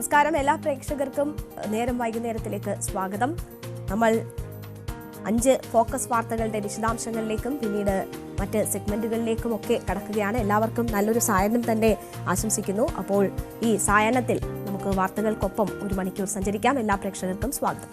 നമസ്കാരം എല്ലാ പ്രേക്ഷകർക്കും നേരം വൈകുന്നേരത്തിലേക്ക് സ്വാഗതം. നമ്മൾ 5 ഫോക്കസ് വാർത്തകളുടെ വിശദാംശങ്ങളിലേക്കും പിന്നീട് മറ്റ് സെഗ്മെന്റുകളിലേക്കും ഒക്കെ കടക്കുകയാണ്. എല്ലാവർക്കും നല്ലൊരു സായാഹ്നം തന്നെ ആശംസിക്കുന്നു. അപ്പോൾ ഈ സായാഹ്നത്തിൽ നമുക്ക് വാർത്തകൾക്കൊപ്പം 1 മണിക്കൂർ സഞ്ചരിക്കാം. എല്ലാ പ്രേക്ഷകർക്കും സ്വാഗതം.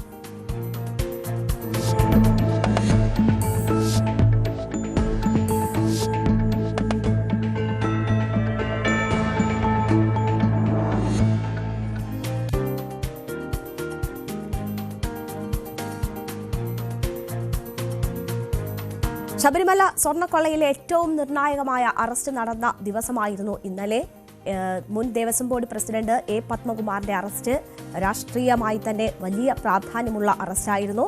ശബരിമല സ്വർണ്ണക്കൊള്ളയിലെ ഏറ്റവും നിർണായകമായ അറസ്റ്റ് നടന്ന ദിവസമായിരുന്നു ഇന്നലെ. മുൻ ദേവസ്വം ബോർഡ് പ്രസിഡന്റ് എ പത്മകുമാറിന്റെ അറസ്റ്റ് രാഷ്ട്രീയമായി തന്നെ വലിയ പ്രാധാന്യമുള്ള അറസ്റ്റായിരുന്നു.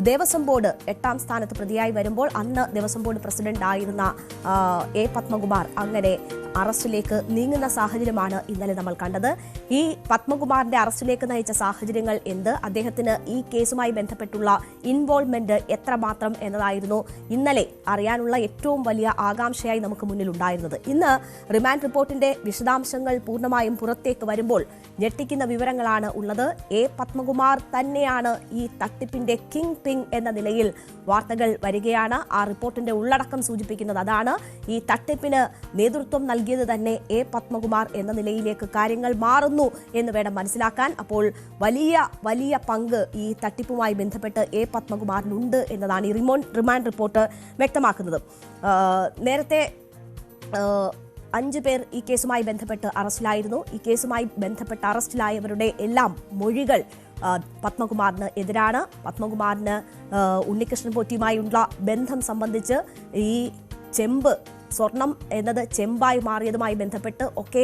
ദേവസ്വം ബോർഡ് 8ാം സ്ഥാനത്ത് പ്രതിയായി വരുമ്പോൾ അന്ന് ദേവസ്വം ബോർഡ് പ്രസിഡന്റ് ആയിരുന്ന എ പത്മകുമാർ അങ്ങനെ അറസ്റ്റിലേക്ക് നീങ്ങുന്ന സാഹചര്യമാണ് ഇന്നലെ നമ്മൾ കണ്ടത്. ഈ പത്മകുമാറിന്റെ അറസ്റ്റിലേക്ക് നയിച്ച സാഹചര്യങ്ങൾ എന്ത്, അദ്ദേഹത്തിന് ഈ കേസുമായി ബന്ധപ്പെട്ടുള്ള ഇൻവോൾവ്മെന്റ് എത്രമാത്രം എന്നതായിരുന്നു ഇന്നലെ അറിയാനുള്ള ഏറ്റവും വലിയ ആകാംക്ഷയായി നമുക്ക് മുന്നിലുണ്ടായിരുന്നത്. ഇന്ന് റിമാൻഡ് റിപ്പോർട്ടിന്റെ വിശദാംശങ്ങൾ പൂർണ്ണമായും പുറത്തേക്ക് വരുമ്പോൾ ഞെട്ടിക്കുന്ന വിവരങ്ങളാണ് ഉള്ളത്. എ പത്മകുമാർ തന്നെയാണ് ഈ തട്ടിപ്പിന്റെ കിങ് പിങ് എന്ന നിലയിൽ വാർത്തകൾ വരികയാണ്. ആ റിപ്പോർട്ടിന്റെ ഉള്ളടക്കം സൂചിപ്പിക്കുന്നത് അതാണ്. ഈ തട്ടിപ്പിന് നേതൃത്വം നൽകിയത് തന്നെ എ പത്മകുമാർ എന്ന നിലയിലേക്ക് കാര്യങ്ങൾ മാറുന്നു എന്ന് വേണം മനസ്സിലാക്കാൻ. അപ്പോൾ വലിയ പങ്ക് ഈ തട്ടിപ്പുമായി ബന്ധപ്പെട്ട് എ പത്മകുമാറിനുണ്ട് എന്നതാണ് ഈ റിമാൻഡ് റിപ്പോർട്ട് വ്യക്തമാക്കുന്നത്. നേരത്തെ 5 പേർ ഈ കേസുമായി ബന്ധപ്പെട്ട് അറസ്റ്റിലായിരുന്നു. ഈ കേസുമായി ബന്ധപ്പെട്ട് അറസ്റ്റിലായവരുടെ എല്ലാം മൊഴികൾ പത്മകുമാറിന് എതിരാണ്. പത്മകുമാറിന് ഉണ്ണികൃഷ്ണൻ പോറ്റിയുമായുള്ള ബന്ധം സംബന്ധിച്ച് ഈ സ്വർണം എന്നത് ചെമ്പായി മാറിയതുമായി ബന്ധപ്പെട്ട് ഒക്കെ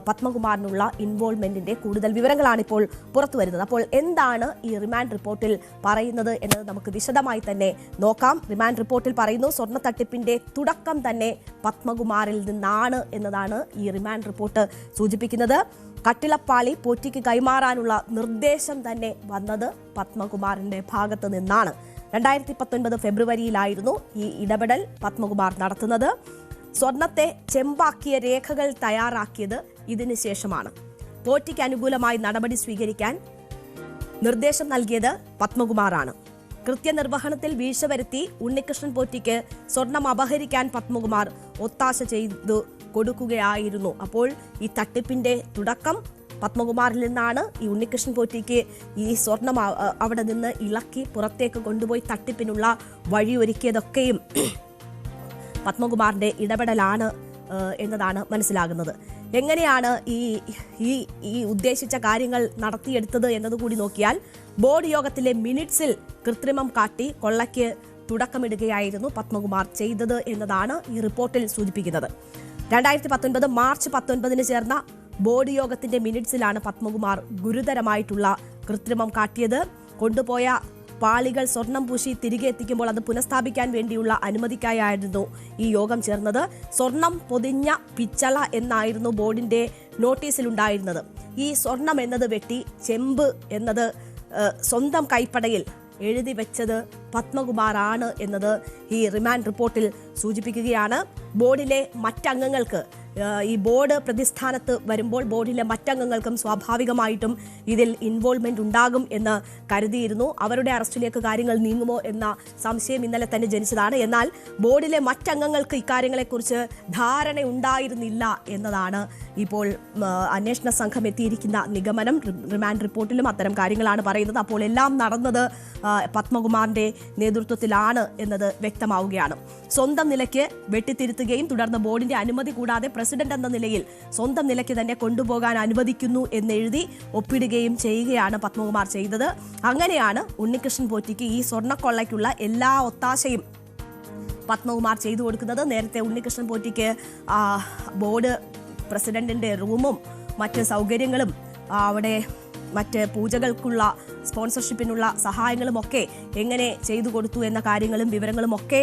പത്മകുമാറിനുള്ള ഇൻവോൾവ്മെന്റിന്റെ കൂടുതൽ വിവരങ്ങളാണ് ഇപ്പോൾ പുറത്തു വരുന്നത്. അപ്പോൾ എന്താണ് ഈ റിമാൻഡ് റിപ്പോർട്ടിൽ പറയുന്നത് എന്നത് നമുക്ക് വിശദമായി തന്നെ നോക്കാം. റിമാൻഡ് റിപ്പോർട്ടിൽ പറയുന്നു, സ്വർണ്ണ തട്ടിപ്പിന്റെ തുടക്കം തന്നെ പത്മകുമാറിൽ നിന്നാണ് എന്നതാണ് ഈ റിമാൻഡ് റിപ്പോർട്ട് സൂചിപ്പിക്കുന്നത്. കട്ടിളപ്പാളി പോറ്റിക്ക് കൈമാറാനുള്ള നിർദ്ദേശം തന്നെ വന്നത് പത്മകുമാറിന്റെ ഭാഗത്ത് നിന്നാണ്. 2019 ഫെബ്രുവരിയിലായിരുന്നു ഈ ഇടപെടൽ പത്മകുമാർ നടത്തുന്നത്. സ്വർണത്തെ ചെമ്പാക്കിയ രേഖകൾ തയ്യാറാക്കിയത് ഇതിനു ശേഷമാണ്. പോറ്റിക്ക് അനുകൂലമായി നടപടി സ്വീകരിക്കാൻ നിർദ്ദേശം നൽകിയത് പത്മകുമാറാണ്. കൃത്യനിർവഹണത്തിൽ വീഴ്ച വരുത്തി ഉണ്ണികൃഷ്ണൻ പോറ്റിക്ക് സ്വർണം അപഹരിക്കാൻ പത്മകുമാർ ഒത്താശ ചെയ്തു കൊടുക്കുകയായിരുന്നു. അപ്പോൾ ഈ തട്ടിപ്പിന്റെ തുടക്കം പത്മകുമാറിൽ നിന്നാണ്. ഈ ഉണ്ണികൃഷ്ണൻ പോറ്റിക്ക് ഈ സ്വർണം അവിടെ നിന്ന് ഇളക്കി പുറത്തേക്ക് കൊണ്ടുപോയി തട്ടിപ്പിനുള്ള വഴിയൊരുക്കിയതൊക്കെയും പത്മകുമാറിന്റെ ഇടപെടലാണ് എന്നതാണ് മനസ്സിലാകുന്നത്. എങ്ങനെയാണ് ഈ ഉദ്ദേശിച്ച കാര്യങ്ങൾ നടത്തിയെടുത്തത് എന്നതുകൂടി നോക്കിയാൽ ബോർഡ് യോഗത്തിലെ മിനിറ്റ്സിൽ കൃത്രിമം കാട്ടി കൊള്ളയ്ക്ക് തുടക്കമിടുകയായിരുന്നു പത്മകുമാർ ചെയ്തത് എന്നതാണ് ഈ റിപ്പോർട്ടിൽ സൂചിപ്പിക്കുന്നത്. 2019 മാർച്ച് 19 ചേർന്ന ബോർഡ് യോഗത്തിന്റെ മിനിറ്റ്സിലാണ് പത്മകുമാർ ഗുരുതരമായിട്ടുള്ള കൃത്രിമം കാട്ടിയത്. കൊണ്ടുപോയ പാളികൾ സ്വർണം പൂശി തിരികെ എത്തിക്കുമ്പോൾ അത് പുനഃസ്ഥാപിക്കാൻ വേണ്ടിയുള്ള അനുമതിക്കായിരുന്നു ഈ യോഗം ചേർന്നത്. സ്വർണം പൊതിഞ്ഞ പിച്ചള എന്നായിരുന്നു ബോർഡിന്റെ നോട്ടീസിലുണ്ടായിരുന്നത്. ഈ സ്വർണം എന്നത് വെട്ടി ചെമ്പ് എന്നത് സ്വന്തം കൈപ്പടയിൽ എഴുതി വെച്ചത് പത്മകുമാറാണ് എന്നത് ഈ റിമാൻഡ് റിപ്പോർട്ടിൽ സൂചിപ്പിക്കുകയാണ്. ബോർഡിലെ മറ്റംഗങ്ങൾക്ക് ഈ ബോർഡ് പ്രതിസ്ഥാനത്ത് വരുമ്പോൾ ബോർഡിലെ മറ്റംഗങ്ങൾക്കും സ്വാഭാവികമായിട്ടും ഇതിൽ ഇൻവോൾവ്മെന്റ് ഉണ്ടാകും എന്ന് കരുതിയിരുന്നു. അവരുടെ അറസ്റ്റിലേക്ക് കാര്യങ്ങൾ നീങ്ങുമോ എന്ന സംശയം ഇന്നലെ തന്നെ ജനിച്ചതാണ്. എന്നാൽ ബോർഡിലെ മറ്റംഗങ്ങൾക്ക് ഇക്കാര്യങ്ങളെക്കുറിച്ച് ധാരണ ഉണ്ടായിരുന്നില്ല എന്നതാണ് ഇപ്പോൾ അന്വേഷണ സംഘം എത്തിയിരിക്കുന്ന നിഗമനം. റിമാൻഡ് റിപ്പോർട്ടിലും അത്തരം കാര്യങ്ങളാണ് പറയുന്നത്. അപ്പോൾ എല്ലാം നടന്നത് പത്മകുമാറിന്റെ നേതൃത്വത്തിലാണ് എന്നത് വ്യക്തമാവുകയാണ്. സ്വന്തം നിലയ്ക്ക് വെട്ടിത്തിരുത്തുകയും തുടർന്ന് ബോർഡിന്റെ അനുമതി കൂടാതെ പ്രസിഡന്റ് എന്ന നിലയിൽ സ്വന്തം നിലയ്ക്ക് തന്നെ കൊണ്ടുപോകാൻ അനുവദിക്കുന്നു എന്നെഴുതി ഒപ്പിടുകയും ചെയ്യുകയാണ് പത്മകുമാർ ചെയ്തത്. അങ്ങനെയാണ് ഉണ്ണികൃഷ്ണൻ പോറ്റിക്ക് ഈ സ്വർണ്ണക്കൊള്ളയ്ക്കുള്ള എല്ലാ ഒത്താശയും പത്മകുമാർ ചെയ്തു കൊടുക്കുന്നത്. നേരത്തെ ഉണ്ണികൃഷ്ണൻ പോറ്റിക്ക് ബോർഡ് പ്രസിഡന്റിന്റെ റൂമും മറ്റ് സൗകര്യങ്ങളും അവിടെ മറ്റ് പൂജകൾക്കുള്ള സ്പോൺസർഷിപ്പിനുള്ള സഹായങ്ങളുമൊക്കെ എങ്ങനെ ചെയ്തു കൊടുത്തു എന്ന കാര്യങ്ങളും വിവരങ്ങളും ഒക്കെ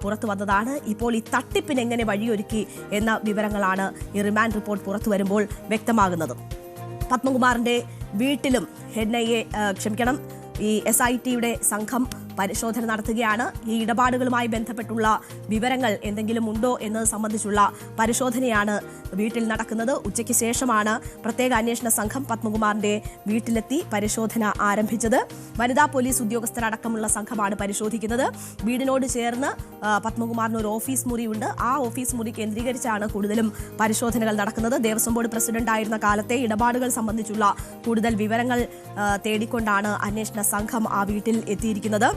പുറത്തു വന്നതാണ്. ഇപ്പോൾ ഈ തട്ടിപ്പിന് എങ്ങനെ വഴിയൊരുക്കി എന്ന വിവരങ്ങളാണ് ഈ റിമാൻഡ് റിപ്പോർട്ട് പുറത്തു വരുമ്പോൾ വ്യക്തമാകുന്നത്. പത്മകുമാറിന്റെ വീട്ടിലും ഈ SITയുടെ സംഘം പരിശോധന നടത്തുകയാണ്. ഈ ഇടപാടുകളുമായി ബന്ധപ്പെട്ടുള്ള വിവരങ്ങൾ എന്തെങ്കിലും ഉണ്ടോ എന്നത് സംബന്ധിച്ചുള്ള പരിശോധനയാണ് വീട്ടിൽ നടക്കുന്നത്. ഉച്ചയ്ക്ക് ശേഷമാണ് പ്രത്യേക അന്വേഷണ സംഘം പത്മകുമാറിന്റെ വീട്ടിലെത്തി പരിശോധന ആരംഭിച്ചത്. വനിതാ പോലീസ് ഉദ്യോഗസ്ഥരടക്കമുള്ള സംഘമാണ് പരിശോധിക്കുന്നത്. വീടിനോട് ചേർന്ന് പത്മകുമാറിന് ഒരു ഓഫീസ് മുറിയുണ്ട്. ആ ഓഫീസ് മുറി കേന്ദ്രീകരിച്ചാണ് കൂടുതലും പരിശോധനകൾ നടക്കുന്നത്. ദേവസ്വം ബോർഡ് പ്രസിഡന്റ് ആയിരുന്ന കാലത്തെ ഇടപാടുകൾ സംബന്ധിച്ചുള്ള കൂടുതൽ വിവരങ്ങൾ തേടിക്കൊണ്ടാണ് അന്വേഷണ സംഘം ആ വീട്ടിൽ എത്തിയിരിക്കുന്നത്.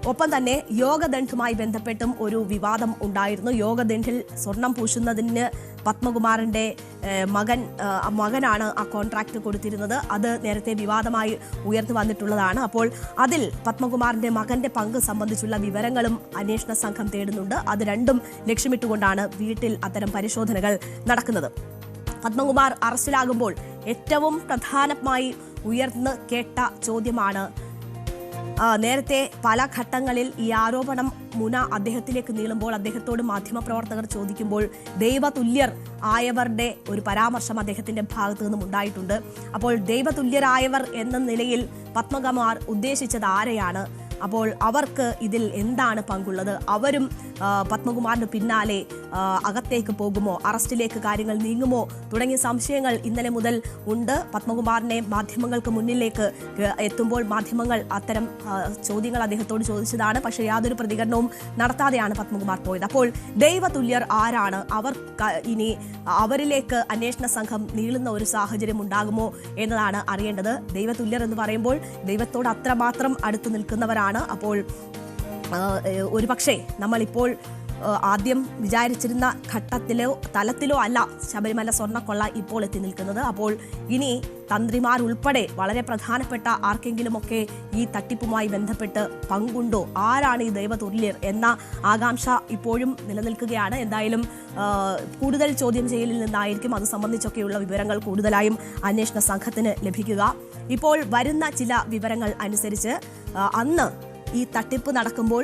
ഒപ്പം തന്നെ യോഗദണ്ഡുമായി ബന്ധപ്പെട്ടും ഒരു വിവാദം ഉണ്ടായിരുന്നു. യോഗദണ്ഡിൽ സ്വർണം പൂശുന്നതിന് പത്മകുമാറിന്റെ മകനാണ് ആ കോൺട്രാക്ട് കൊടുത്തിരുന്നത്. അത് നേരത്തെ വിവാദമായി ഉയർന്നു വന്നിട്ടുള്ളതാണ്. അപ്പോൾ അതിൽ പത്മകുമാറിന്റെ മകന്റെ പങ്ക് സംബന്ധിച്ചുള്ള വിവരങ്ങളും അന്വേഷണ സംഘം തേടുന്നുണ്ട്. അത് രണ്ടും ലക്ഷ്യമിട്ടുകൊണ്ടാണ് വീട്ടിൽ അത്തരം പരിശോധനകൾ നടക്കുന്നത്. പത്മകുമാർ അറസ്റ്റിലാകുമ്പോൾ ഏറ്റവും പ്രധാനമായി ഉയർന്നു കേട്ട ചോദ്യമാണ്, നേരത്തെ പല ഘട്ടങ്ങളിൽ ഈ ആരോപണം മുന അദ്ദേഹത്തിലേക്ക് നീളുമ്പോൾ അദ്ദേഹത്തോട് മാധ്യമപ്രവർത്തകർ ചോദിക്കുമ്പോൾ ദൈവതുല്യർ ആയവരുടെ ഒരു പരാമർശം അദ്ദേഹത്തിന്റെ ഭാഗത്തു നിന്നും ഉണ്ടായിട്ടുണ്ട്. അപ്പോൾ ദൈവതുല്യരായവർ എന്ന നിലയിൽ പത്മകുമാർ ഉദ്ദേശിച്ചത് ആരെയാണ്? അപ്പോൾ അവർക്ക് ഇതിൽ എന്താണ് പങ്കുള്ളത്? അവരും പത്മകുമാറിന് പിന്നാലെ അകത്തേക്ക് പോകുമോ? അറസ്റ്റിലേക്ക് കാര്യങ്ങൾ നീങ്ങുമോ? തുടങ്ങിയ സംശയങ്ങൾ ഇന്നലെ മുതൽ ഉണ്ട്. പത്മകുമാറിനെ മാധ്യമങ്ങൾക്ക് മുന്നിലേക്ക് എത്തുമ്പോൾ മാധ്യമങ്ങൾ അത്തരം ചോദ്യങ്ങൾ അദ്ദേഹത്തോട് ചോദിച്ചതാണ്. പക്ഷേ യാതൊരു പ്രതികരണവും നടത്താതെയാണ് പത്മകുമാർ പോയത്. അപ്പോൾ ദൈവതുല്യർ ആരാണ്? അവർ ഇനി അവരിലേക്ക് അന്വേഷണ സംഘം നീളുന്ന ഒരു സാഹചര്യം ഉണ്ടാകുമോ എന്നതാണ് അറിയേണ്ടത്. ദൈവതുല്യർ എന്ന് പറയുമ്പോൾ ദൈവത്തോട് അത്രമാത്രം അടുത്ത് നിൽക്കുന്നവരാണ്. അപ്പോൾ ഒരുപക്ഷെ നമ്മളിപ്പോൾ ആദ്യം വിചാരിച്ചിരുന്ന ഘട്ടത്തിലോ തലത്തിലോ അല്ല ശബരിമല സ്വർണ്ണക്കൊള്ള ഇപ്പോൾ എത്തി നിൽക്കുന്നത്. അപ്പോൾ ഇനി തന്ത്രിമാർ ഉൾപ്പെടെ വളരെ പ്രധാനപ്പെട്ട ആർക്കെങ്കിലുമൊക്കെ ഈ തട്ടിപ്പുമായി ബന്ധപ്പെട്ട് പങ്കുണ്ടോ? ആരാണ് ഈ ദൈവതുല്യർ എന്ന ആകാംക്ഷ ഇപ്പോഴും നിലനിൽക്കുകയാണ്. എന്തായാലും കൂടുതൽ ചോദ്യം ചെയ്യലിൽ നിന്നായിരിക്കും അത് സംബന്ധിച്ചൊക്കെയുള്ള വിവരങ്ങൾ കൂടുതലായും അന്വേഷണ സംഘത്തിന് ലഭിക്കുക. ഇപ്പോൾ വരുന്ന ചില വിവരങ്ങൾ അനുസരിച്ച് അന്ന് ഈ തട്ടിപ്പ് നടക്കുമ്പോൾ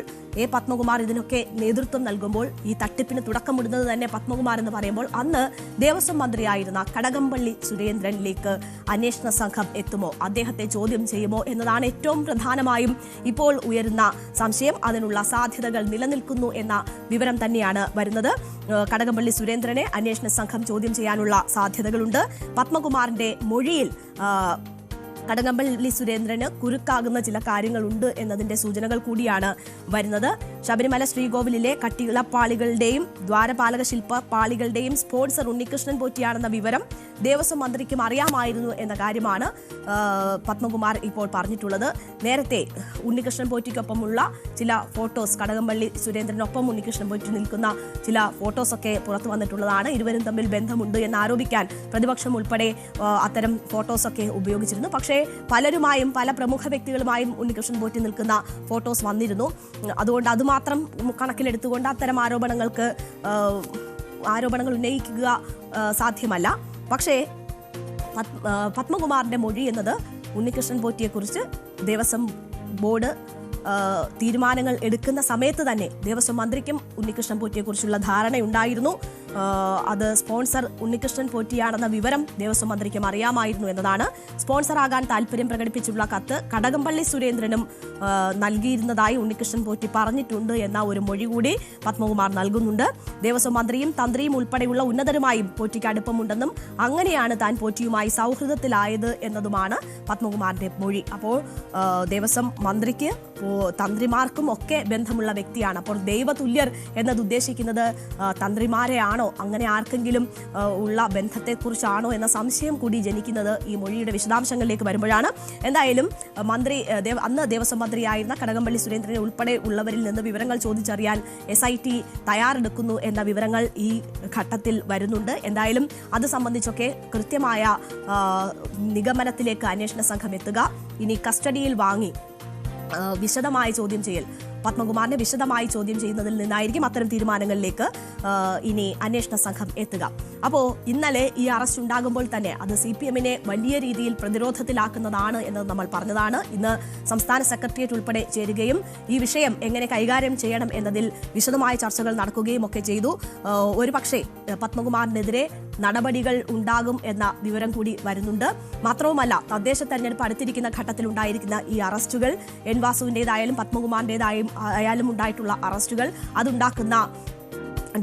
പത്മകുമാർ ഇതിനൊക്കെ നേതൃത്വം നൽകുമ്പോൾ ഈ തട്ടിപ്പിന് തുടക്കമിടുന്നത് തന്നെ പത്മകുമാർ എന്ന് പറയുമ്പോൾ അന്ന് ദേവസ്വം മന്ത്രിയായിരുന്ന കടകംപള്ളി സുരേന്ദ്രനിലേക്ക് അന്വേഷണ സംഘം എത്തുമോ? അദ്ദേഹത്തെ ചോദ്യം ചെയ്യുമോ എന്നതാണ് ഏറ്റവും പ്രധാനമായും ഇപ്പോൾ ഉയരുന്ന സംശയം. അതിനുള്ള സാധ്യതകൾ നിലനിൽക്കുന്നു എന്ന വിവരം തന്നെയാണ് വരുന്നത്. കടകംപള്ളി സുരേന്ദ്രനെ അന്വേഷണ സംഘം ചോദ്യം ചെയ്യാനുള്ള സാധ്യതകളുണ്ട്. പത്മകുമാറിന്റെ മൊഴിയിൽ കടകംപള്ളി സുരേന്ദ്രന് കുരുക്കാകുന്ന ചില കാര്യങ്ങളുണ്ട് എന്നതിന്റെ സൂചനകൾ കൂടിയാണ് വരുന്നത്. ശബരിമല ശ്രീകോവിലിലെ കട്ടിളപ്പാളികളുടെയും ദ്വാരപാലക ശില്പപാളികളുടെയും സ്പോൺസർ ഉണ്ണികൃഷ്ണൻ പോറ്റിയാണെന്ന വിവരം ദേവസ്വം മന്ത്രിക്കും അറിയാമായിരുന്നു എന്ന കാര്യമാണ് പത്മകുമാർ ഇപ്പോൾ പറഞ്ഞിട്ടുള്ളത്. നേരത്തെ ഉണ്ണികൃഷ്ണൻ പോറ്റിക്കൊപ്പമുള്ള ചില ഫോട്ടോസ്, കടകംപള്ളി സുരേന്ദ്രനൊപ്പം ഉണ്ണികൃഷ്ണൻ പോറ്റി നിൽക്കുന്ന ചില ഫോട്ടോസൊക്കെ പുറത്തു വന്നിട്ടുള്ളതാണ്. ഇരുവരും തമ്മിൽ ബന്ധമുണ്ട് എന്ന് ആരോപിക്കാൻ പ്രതിപക്ഷം ഉൾപ്പെടെ അത്തരം ഫോട്ടോസൊക്കെ ഉപയോഗിച്ചിരുന്നു. പക്ഷേ പലരുമായും പല പ്രമുഖ വ്യക്തികളുമായും ഉണ്ണികൃഷ്ണൻ പോറ്റി നിൽക്കുന്ന ഫോട്ടോസ് വന്നിരുന്നു. അതുകൊണ്ട് അതുമാത്രം കണക്കിലെടുത്തുകൊണ്ട് അത്തരം ആരോപണങ്ങൾ ഉന്നയിക്കുക സാധ്യമല്ല. പക്ഷേ പത്മകുമാറിന്റെ മൊഴി എന്നത് ഉണ്ണികൃഷ്ണൻ പോറ്റിയെക്കുറിച്ച് ദേവസ്വം ബോർഡ് തീരുമാനങ്ങൾ എടുക്കുന്ന സമയത്ത് തന്നെ ദേവസ്വം മന്ത്രിക്കും ഉണ്ണികൃഷ്ണൻ പോറ്റിയെക്കുറിച്ചുള്ള ധാരണയുണ്ടായിരുന്നു. അത് സ്പോൺസർ ഉണ്ണികൃഷ്ണൻ പോറ്റിയാണെന്ന വിവരം ദേവസ്വം മന്ത്രിക്കും അറിയാമായിരുന്നു എന്നതാണ്. സ്പോൺസറാകാൻ താല്പര്യം പ്രകടിപ്പിച്ചുള്ള കത്ത് കടകംപള്ളി സുരേന്ദ്രനും നൽകിയിരുന്നതായി ഉണ്ണികൃഷ്ണൻ പോറ്റി പറഞ്ഞിട്ടുണ്ട് എന്ന ഒരു മൊഴി കൂടി പത്മകുമാർ നൽകുന്നുണ്ട്. ദേവസ്വം മന്ത്രിയും തന്ത്രിയും ഉൾപ്പെടെയുള്ള ഉന്നതരുമായും പോറ്റിക്ക് അടുപ്പമുണ്ടെന്നും അങ്ങനെയാണ് താൻ പോറ്റിയുമായി സൗഹൃദത്തിലായത് എന്നതുമാണ് പത്മകുമാറിന്റെ മൊഴി. അപ്പോൾ ദേവസ്വം മന്ത്രിക്ക് തന്ത്രിമാർക്കും ഒക്കെ ബന്ധമുള്ള വ്യക്തിയാണ്. അപ്പോൾ ദൈവതുല്യർ എന്നത് ഉദ്ദേശിക്കുന്നത് തന്ത്രിമാരെയാണോ, അങ്ങനെ ആർക്കെങ്കിലും ഉള്ള ബന്ധത്തെക്കുറിച്ചാണോ എന്ന സംശയം കൂടി ജനിക്കുന്നത് ഈ മൊഴിയുടെ വിശദാംശങ്ങളിലേക്ക് വരുമ്പോഴാണ്. എന്തായാലും അന്ന് ദേവസ്വം മന്ത്രിയായിരുന്ന കടകംപള്ളി സുരേന്ദ്രനെ ഉൾപ്പെടെ ഉള്ളവരിൽ നിന്ന് വിവരങ്ങൾ ചോദിച്ചറിയാൻ SIT തയ്യാറെടുക്കുന്നു എന്ന വിവരങ്ങൾ ഈ ഘട്ടത്തിൽ വരുന്നുണ്ട്. എന്തായാലും അത് സംബന്ധിച്ചൊക്കെ കൃത്യമായ നിഗമനത്തിലേക്ക് അന്വേഷണ സംഘം എത്തുക. ഇനി കസ്റ്റഡിയിൽ വാങ്ങി വിശദമായ ചോദ്യം ചെയ്യൽ, പത്മകുമാറിനെ വിശദമായി ചോദ്യം ചെയ്യുന്നതിൽ നിന്നായിരിക്കും അത്തരം തീരുമാനങ്ങളിലേക്ക് ഇനി അന്വേഷണ സംഘം എത്തുക. അപ്പോൾ ഇന്നലെ ഈ അറസ്റ്റ് ഉണ്ടാകുമ്പോൾ തന്നെ അത് CPM-നെ വലിയ രീതിയിൽ പ്രതിരോധത്തിലാക്കുന്നതാണ് എന്ന് നമ്മൾ പറഞ്ഞതാണ്. ഇന്ന് സംസ്ഥാന സെക്രട്ടേറിയറ്റ് ഉൾപ്പെടെ ചേരുകയും ഈ വിഷയം എങ്ങനെ കൈകാര്യം ചെയ്യണം എന്നതിൽ വിശദമായ ചർച്ചകൾ നടക്കുകയും ഒക്കെ ചെയ്തു. ഒരുപക്ഷെ പത്മകുമാറിനെതിരെ നടപടികൾ ഉണ്ടാകും എന്ന വിവരം കൂടി വരുന്നുണ്ട്. മാത്രവുമല്ല, തദ്ദേശ തെരഞ്ഞെടുപ്പ് അടുത്തിരിക്കുന്ന ഘട്ടത്തിൽ ഉണ്ടായിരിക്കുന്ന ഈ അറസ്റ്റുകൾ, എൻ വാസുവിൻ്റെതായാലും പത്മകുമാറിൻ്റെതായാലും ഉണ്ടായിട്ടുള്ള അറസ്റ്റുകൾ, അതുണ്ടാക്കുന്ന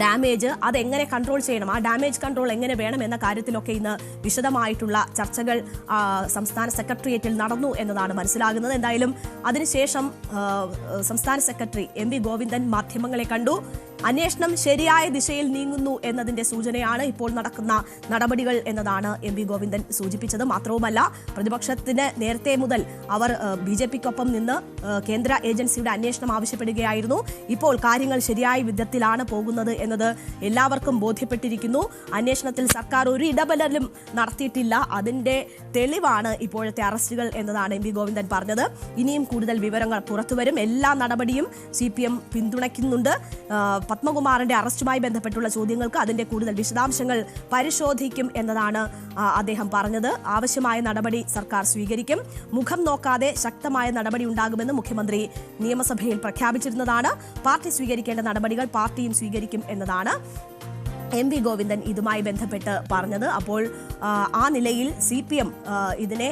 ഡാമേജ്, അതെങ്ങനെ കൺട്രോൾ ചെയ്യണം, ആ ഡാമേജ് കൺട്രോൾ എങ്ങനെ വേണം എന്ന കാര്യത്തിലൊക്കെ ഇന്ന് വിശദമായിട്ടുള്ള ചർച്ചകൾ സംസ്ഥാന സെക്രട്ടേറിയറ്റിൽ നടന്നു എന്നതാണ് മനസ്സിലാകുന്നത്. എന്തായാലും അതിനുശേഷം സംസ്ഥാന സെക്രട്ടറി എം വി ഗോവിന്ദൻ മാധ്യമങ്ങളെ കണ്ടു. അന്വേഷണം ശരിയായ ദിശയിൽ നീങ്ങുന്നു എന്നതിന്റെ സൂചനയാണ് ഇപ്പോൾ നടക്കുന്ന നടപടികൾ എന്നതാണ് എം വി ഗോവിന്ദൻ സൂചിപ്പിച്ചത്. മാത്രവുമല്ല, പ്രതിപക്ഷത്തിന് നേരത്തെ മുതൽ അവർ BJPക്കൊപ്പം നിന്ന് കേന്ദ്ര ഏജൻസിയുടെ അന്വേഷണം ആവശ്യപ്പെടുകയായിരുന്നു. ഇപ്പോൾ കാര്യങ്ങൾ ശരിയായ വിധത്തിലാണ് പോകുന്നത് എന്നത് എല്ലാവർക്കും ബോധ്യപ്പെട്ടിരിക്കുന്നു. അന്വേഷണത്തിൽ സർക്കാർ ഒരു ഇടപെടലും നടത്തിയിട്ടില്ല. അതിന്റെ തെളിവാണ് ഇപ്പോഴത്തെ അറസ്റ്റുകൾ എന്നതാണ് എം വി ഗോവിന്ദൻ പറഞ്ഞത്. ഇനിയും കൂടുതൽ വിവരങ്ങൾ പുറത്തുവരും. എല്ലാ നടപടിയും CPM പിന്തുണയ്ക്കുന്നുണ്ട്. പത്മകുമാറിന്റെ അറസ്റ്റുമായി ബന്ധപ്പെട്ടുള്ള ചോദ്യങ്ങൾക്ക് അതിന്റെ കൂടുതൽ വിശദാംശങ്ങൾ പരിശോധിക്കും എന്നതാണ് അദ്ദേഹം പറഞ്ഞത്. ആവശ്യമായ നടപടി സർക്കാർ സ്വീകരിക്കും. മുഖം നോക്കാതെ ശക്തമായ നടപടി ഉണ്ടാകുമെന്ന് മുഖ്യമന്ത്രി നിയമസഭയിൽ പ്രഖ്യാപിച്ചിരുന്നതാണ്. പാർട്ടി സ്വീകരിക്കേണ്ട നടപടികൾ പാർട്ടിയും സ്വീകരിക്കും എന്നതാണ് എം വി ഗോവിന്ദൻ ഇതുമായി ബന്ധപ്പെട്ട് പറഞ്ഞത്. അപ്പോൾ ആ നിലയിൽ CPM ഇതിനെ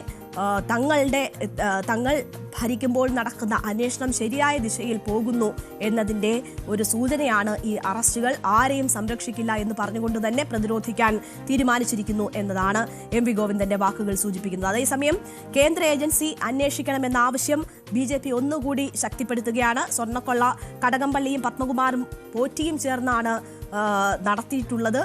തങ്ങൾ ഭരിക്കുമ്പോൾ നടക്കുന്ന അന്വേഷണം ശരിയായ ദിശയിൽ പോകുന്നു എന്നതിൻ്റെ ഒരു സൂചനയാണ് ഈ അറസ്റ്റുകൾ. ആരെയും സംരക്ഷിക്കില്ല എന്ന് പറഞ്ഞുകൊണ്ട് തന്നെ പ്രതിരോധിക്കാൻ തീരുമാനിച്ചിരിക്കുന്നു എന്നതാണ് എം വി ഗോവിന്ദന്റെ വാക്കുകൾ സൂചിപ്പിക്കുന്നത്. അതേസമയം കേന്ദ്ര ഏജൻസി അന്വേഷിക്കണമെന്ന ആവശ്യം BJP ഒന്നുകൂടി ശക്തിപ്പെടുത്തുകയാണ്. സ്വർണ്ണക്കൊള്ള കടകംപള്ളിയും പത്മകുമാറും പോറ്റിയും ചേർന്നാണ് നടത്തിയിട്ടുള്ളത്,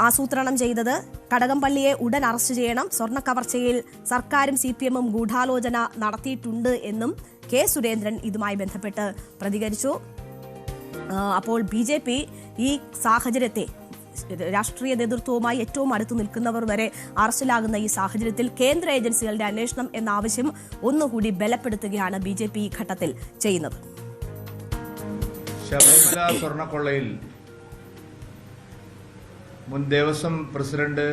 ആസൂത്രണം ചെയ്തത്. കടകംപള്ളിയെ ഉടൻ അറസ്റ്റ് ചെയ്യണം. സ്വർണ്ണ കവർച്ചയിൽ സർക്കാരും CPMഉം ഗൂഢാലോചന നടത്തിയിട്ടുണ്ട് എന്നും കെ സുരേന്ദ്രൻ ഇതുമായി ബന്ധപ്പെട്ട് പ്രതികരിച്ചു. അപ്പോൾ BJP ഈ സാഹചര്യത്തെ, രാഷ്ട്രീയ നേതൃത്വവുമായി ഏറ്റവും അടുത്ത് നിൽക്കുന്നവർ വരെ അറസ്റ്റിലാകുന്ന ഈ സാഹചര്യത്തിൽ കേന്ദ്ര ഏജൻസികളുടെ അന്വേഷണം എന്ന ആവശ്യം ഒന്നുകൂടി ബലപ്പെടുത്തുകയാണ് BJP ഈ ഘട്ടത്തിൽ ചെയ്യുന്നത്. ശബരിമല സ്വർണ്ണക്കൊള്ളയിൽ മുൻ ദേവസ്വം പ്രസിഡന്റ്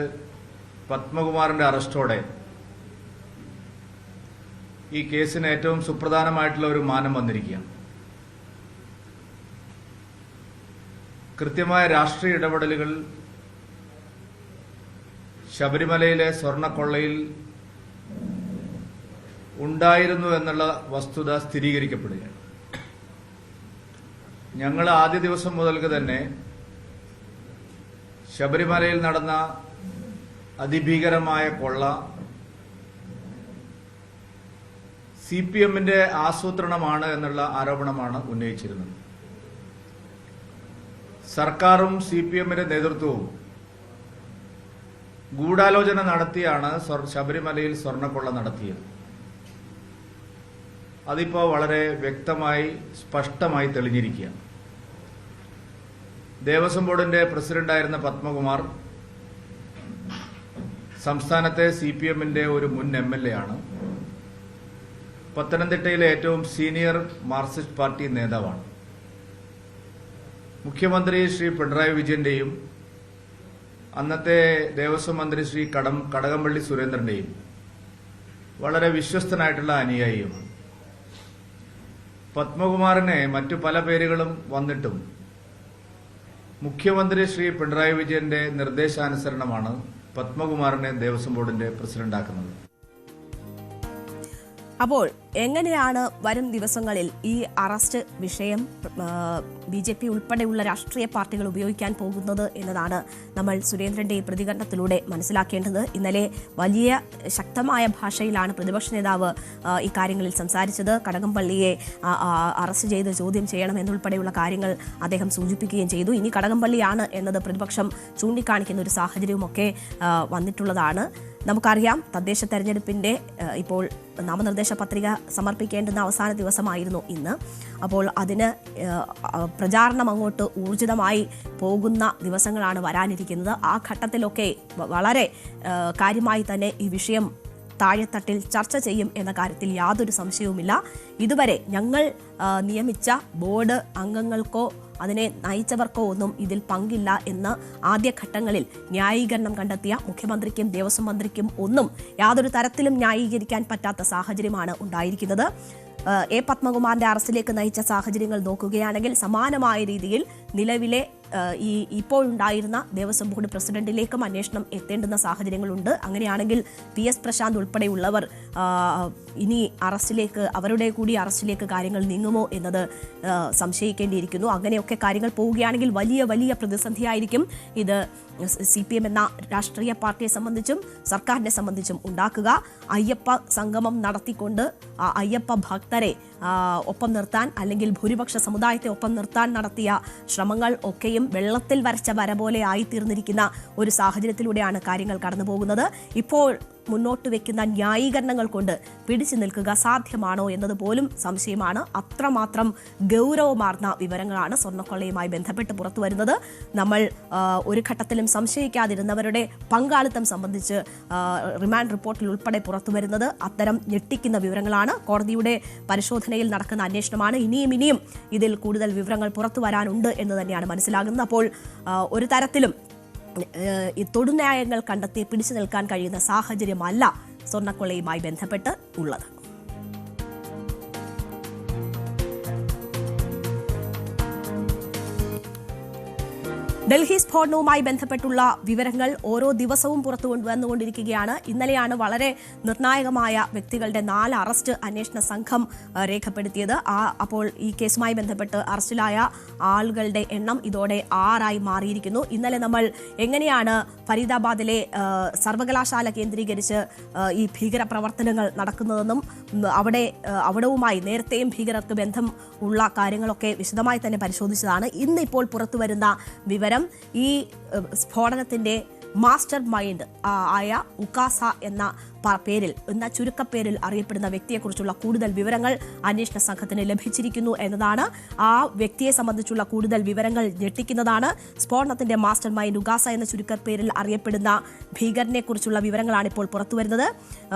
പത്മകുമാറിന്റെ അറസ്റ്റോടെ ഈ കേസിന് ഏറ്റവും സുപ്രധാനമായിട്ടുള്ള ഒരു മാനം വന്നിരിക്കുകയാണ്. കൃത്യമായ രാഷ്ട്രീയ ഇടപെടലുകൾ ശബരിമലയിലെ സ്വർണ്ണക്കൊള്ളയിൽ ഉണ്ടായിരുന്നു എന്നുള്ള വസ്തുത സ്ഥിരീകരിക്കപ്പെടുകയാണ്. ഞങ്ങൾ ആദ്യ ദിവസം മുതൽക്ക് തന്നെ ശബരിമലയിൽ നടന്ന അതിഭീകരമായ കൊള്ള CPMന്റെ ആസൂത്രണമാണ് എന്നുള്ള ആരോപണമാണ് ഉന്നയിച്ചിരുന്നത്. സർക്കാരും CPMന്റെ നേതൃത്വവും ഗൂഢാലോചന നടത്തിയാണ് ശബരിമലയിൽ സ്വർണ്ണക്കൊള്ള നടത്തിയത്. അതിപ്പോ വളരെ വ്യക്തമായി സ്പഷ്ടമായി തെളിഞ്ഞിരിക്കുകയാണ്. ദേവസ്വം ബോർഡിന്റെ പ്രസിഡന്റായിരുന്ന പത്മകുമാർ സംസ്ഥാനത്തെ CPMന്റെ ഒരു മുൻ MLA ആണ്. പത്തനംതിട്ടയിലെ ഏറ്റവും സീനിയർ മാർക്സിസ്റ്റ് പാർട്ടി നേതാവാണ്. മുഖ്യമന്ത്രി ശ്രീ പിണറായി വിജയന്റെയും അന്നത്തെ ദേവസ്വം മന്ത്രി ശ്രീ കടകംപള്ളി സുരേന്ദ്രന്റെയും വളരെ വിശ്വസ്തനായിട്ടുള്ള അനുയായിയുമാണ്. പത്മകുമാറിനെ മറ്റു പല പേരുകളും വന്നിട്ടും മുഖ്യമന്ത്രി ശ്രീ പിണറായി വിജയന്റെ നിർദ്ദേശാനുസരണമാണ് പത്മകുമാറിനെ ദേവസ്വം ബോർഡിന്റെ പ്രസിഡന്റാക്കുന്നത്. അപ്പോൾ എങ്ങനെയാണ് വരും ദിവസങ്ങളിൽ ഈ അറസ്റ്റ് വിഷയം BJP ഉൾപ്പെടെയുള്ള രാഷ്ട്രീയ പാർട്ടികൾ ഉപയോഗിക്കാൻ പോകുന്നത് എന്നതാണ് നമ്മൾ സുരേന്ദ്രന്റെ പ്രതികരണത്തിലൂടെ മനസ്സിലാക്കേണ്ടത്. ഇന്നലെ വലിയ ശക്തമായ ഭാഷയിലാണ് പ്രതിപക്ഷ നേതാവ് ഈ കാര്യങ്ങളിൽ സംസാരിച്ചത്. കടകംപള്ളിയെ അറസ്റ്റ് ചെയ്ത് ചോദ്യം ചെയ്യണമെന്നുൾപ്പെടെയുള്ള കാര്യങ്ങൾ അദ്ദേഹം സൂചിപ്പിക്കുകയും ചെയ്തു. ഇനി കടകംപള്ളിയാണ് എന്നത് പ്രതിപക്ഷം ചൂണ്ടിക്കാണിക്കുന്ന ഒരു സാഹചര്യവുമൊക്കെ വന്നിട്ടുള്ളതാണ്. നമുക്കറിയാം, തദ്ദേശ തെരഞ്ഞെടുപ്പിന്റെ ഇപ്പോൾ നാമനിർദ്ദേശ പത്രിക സമർപ്പിക്കേണ്ടുന്ന അവസാന ദിവസമായിരുന്നു ഇന്ന്. അപ്പോൾ അതിന് പ്രചാരണം അങ്ങോട്ട് ഊർജിതമായി പോകുന്ന ദിവസങ്ങളാണ് വരാനിരിക്കുന്നത്. ആ ഘട്ടത്തിലൊക്കെ വളരെ കാര്യമായി തന്നെ ഈ വിഷയം താഴെത്തട്ടിൽ ചർച്ച ചെയ്യും എന്ന കാര്യത്തിൽ യാതൊരു സംശയവുമില്ല. ഇതുവരെ ഞങ്ങൾ നിയമിച്ച ബോർഡ് അംഗങ്ങൾക്കോ അതിനെ നയിച്ചവർക്കോ ഒന്നും ഇതിൽ പങ്കില്ല എന്ന് ആദ്യഘട്ടങ്ങളിൽ ന്യായീകരണം കണ്ടെത്തിയ മുഖ്യമന്ത്രിക്കും ദേവസ്വം മന്ത്രിക്കും ഒന്നും യാതൊരു തരത്തിലും ന്യായീകരിക്കാൻ പറ്റാത്ത സാഹചര്യമാണ് ഉണ്ടായിരിക്കുന്നത്. പത്മകുമാറിന്റെ അറസ്റ്റിലേക്ക് നയിച്ച സാഹചര്യങ്ങൾ നോക്കുകയാണെങ്കിൽ സമാനമായ രീതിയിൽ നിലവിലെ ഇപ്പോഴുണ്ടായിരുന്ന ദേവസ്വം ബോർഡ് പ്രസിഡന്റിലേക്കും അന്വേഷണം എത്തേണ്ടുന്ന സാഹചര്യങ്ങളുണ്ട്. അങ്ങനെയാണെങ്കിൽ PS പ്രശാന്ത് ഉൾപ്പെടെയുള്ളവർ ഇനി അവരുടെ കൂടി അറസ്റ്റിലേക്ക് കാര്യങ്ങൾ നീങ്ങുമോ എന്നത് സംശയിക്കേണ്ടിയിരിക്കുന്നു. അങ്ങനെയൊക്കെ കാര്യങ്ങൾ പോവുകയാണെങ്കിൽ വലിയ വലിയ പ്രതിസന്ധിയായിരിക്കും ഇത് CPM എന്ന രാഷ്ട്രീയ പാർട്ടിയെ സംബന്ധിച്ചും സർക്കാരിനെ സംബന്ധിച്ചും ഉണ്ടാക്കുക. അയ്യപ്പ സംഗമം നടത്തിക്കൊണ്ട് അയ്യപ്പ ഭക്തരെ ഒപ്പം നിർത്താൻ അല്ലെങ്കിൽ ഭൂരിപക്ഷ സമുദായത്തെ ഒപ്പം നിർത്താൻ നടത്തിയ ശ്രമങ്ങൾ ഒക്കെയും വെള്ളത്തിൽ വരച്ച വര പോലെ ആയിത്തീർന്നിരിക്കുന്ന ഒരു സാഹചര്യത്തിലൂടെയാണ് കാര്യങ്ങൾ കടന്നു പോകുന്നത്. ഇപ്പോൾ മുന്നോട്ട് വെക്കുന്ന ന്യായീകരണങ്ങൾ കൊണ്ട് പിടിച്ചു നിൽക്കുക സാധ്യമാണോ എന്നത് പോലും സംശയമാണ്. അത്രമാത്രം ഗൗരവമാർന്ന വിവരങ്ങളാണ് സ്വർണ്ണക്കൊള്ളയുമായി ബന്ധപ്പെട്ട് പുറത്തു വരുന്നത്. നമ്മൾ ഒരു ഘട്ടത്തിലും സംശയിക്കാതിരുന്നവരുടെ പങ്കാളിത്തം സംബന്ധിച്ച് റിമാൻഡ് റിപ്പോർട്ടിൽ ഉൾപ്പെടെ പുറത്തു വരുന്നത് അത്തരം ഞെട്ടിക്കുന്ന വിവരങ്ങളാണ്. കോടതിയുടെ പരിശോധനയിൽ നടക്കുന്ന അന്വേഷണമാണ്. ഇനിയും ഇതിൽ കൂടുതൽ വിവരങ്ങൾ പുറത്തു വരാനുണ്ട് എന്ന് തന്നെയാണ് മനസ്സിലാകുന്നത്. അപ്പോൾ ഒരു തരത്തിലും ഈ തൊടുന്യായങ്ങൾ കണ്ടെത്തി പിടിച്ചു നിൽക്കാൻ കഴിയുന്ന സാഹചര്യമല്ല സ്വർണ്ണക്കൊള്ളയുമായി ബന്ധപ്പെട്ട് ഉള്ളത്. ഡൽഹി സ്ഫോടനവുമായി ബന്ധപ്പെട്ടുള്ള വിവരങ്ങൾ ഓരോ ദിവസവും പുറത്തു വന്നുകൊണ്ടിരിക്കുകയാണ്. ഇന്നലെയാണ് വളരെ നിർണായകമായ വ്യക്തികളുടെ 4 അറസ്റ്റ് അന്വേഷണ സംഘം രേഖപ്പെടുത്തിയത്. അപ്പോൾ ഈ കേസുമായി ബന്ധപ്പെട്ട് അറസ്റ്റിലായ ആളുകളുടെ എണ്ണം ഇതോടെ 6 മാറിയിരിക്കുന്നു. ഇന്നലെ നമ്മൾ എങ്ങനെയാണ് ഫരീദാബാദിലെ സർവകലാശാല കേന്ദ്രീകരിച്ച് ഈ ഭീകര പ്രവർത്തനങ്ങൾ നടക്കുന്നതെന്നും അവിടവുമായി നേരത്തെയും ഭീകരർക്ക് ബന്ധം ഉള്ള കാര്യങ്ങളൊക്കെ വിശദമായി തന്നെ പരിശോധിച്ചതാണ്. ഇന്നിപ്പോൾ പുറത്തുവരുന്ന വിവരം ഈ സ്ഫോടനത്തിന്റെ മാസ്റ്റർ മൈൻഡ് ആയ ഉക്കാസ എന്ന ചുരുക്കപ്പേരിൽ അറിയപ്പെടുന്ന വ്യക്തിയെക്കുറിച്ചുള്ള കൂടുതൽ വിവരങ്ങൾ അന്വേഷണ സംഘത്തിന് ലഭിച്ചിരിക്കുന്നു എന്നതാണ്. ആ വ്യക്തിയെ സംബന്ധിച്ചുള്ള കൂടുതൽ വിവരങ്ങൾ ഞെട്ടിക്കുന്നതാണ്. സ്ഫോടനത്തിന്റെ മാസ്റ്റർ മൈൻഡ് ഉക്കാസ എന്ന ചുരുക്കപ്പേരിൽ അറിയപ്പെടുന്ന ഭീകരനെ കുറിച്ചുള്ള വിവരങ്ങളാണ് ഇപ്പോൾ പുറത്തുവരുന്നത്.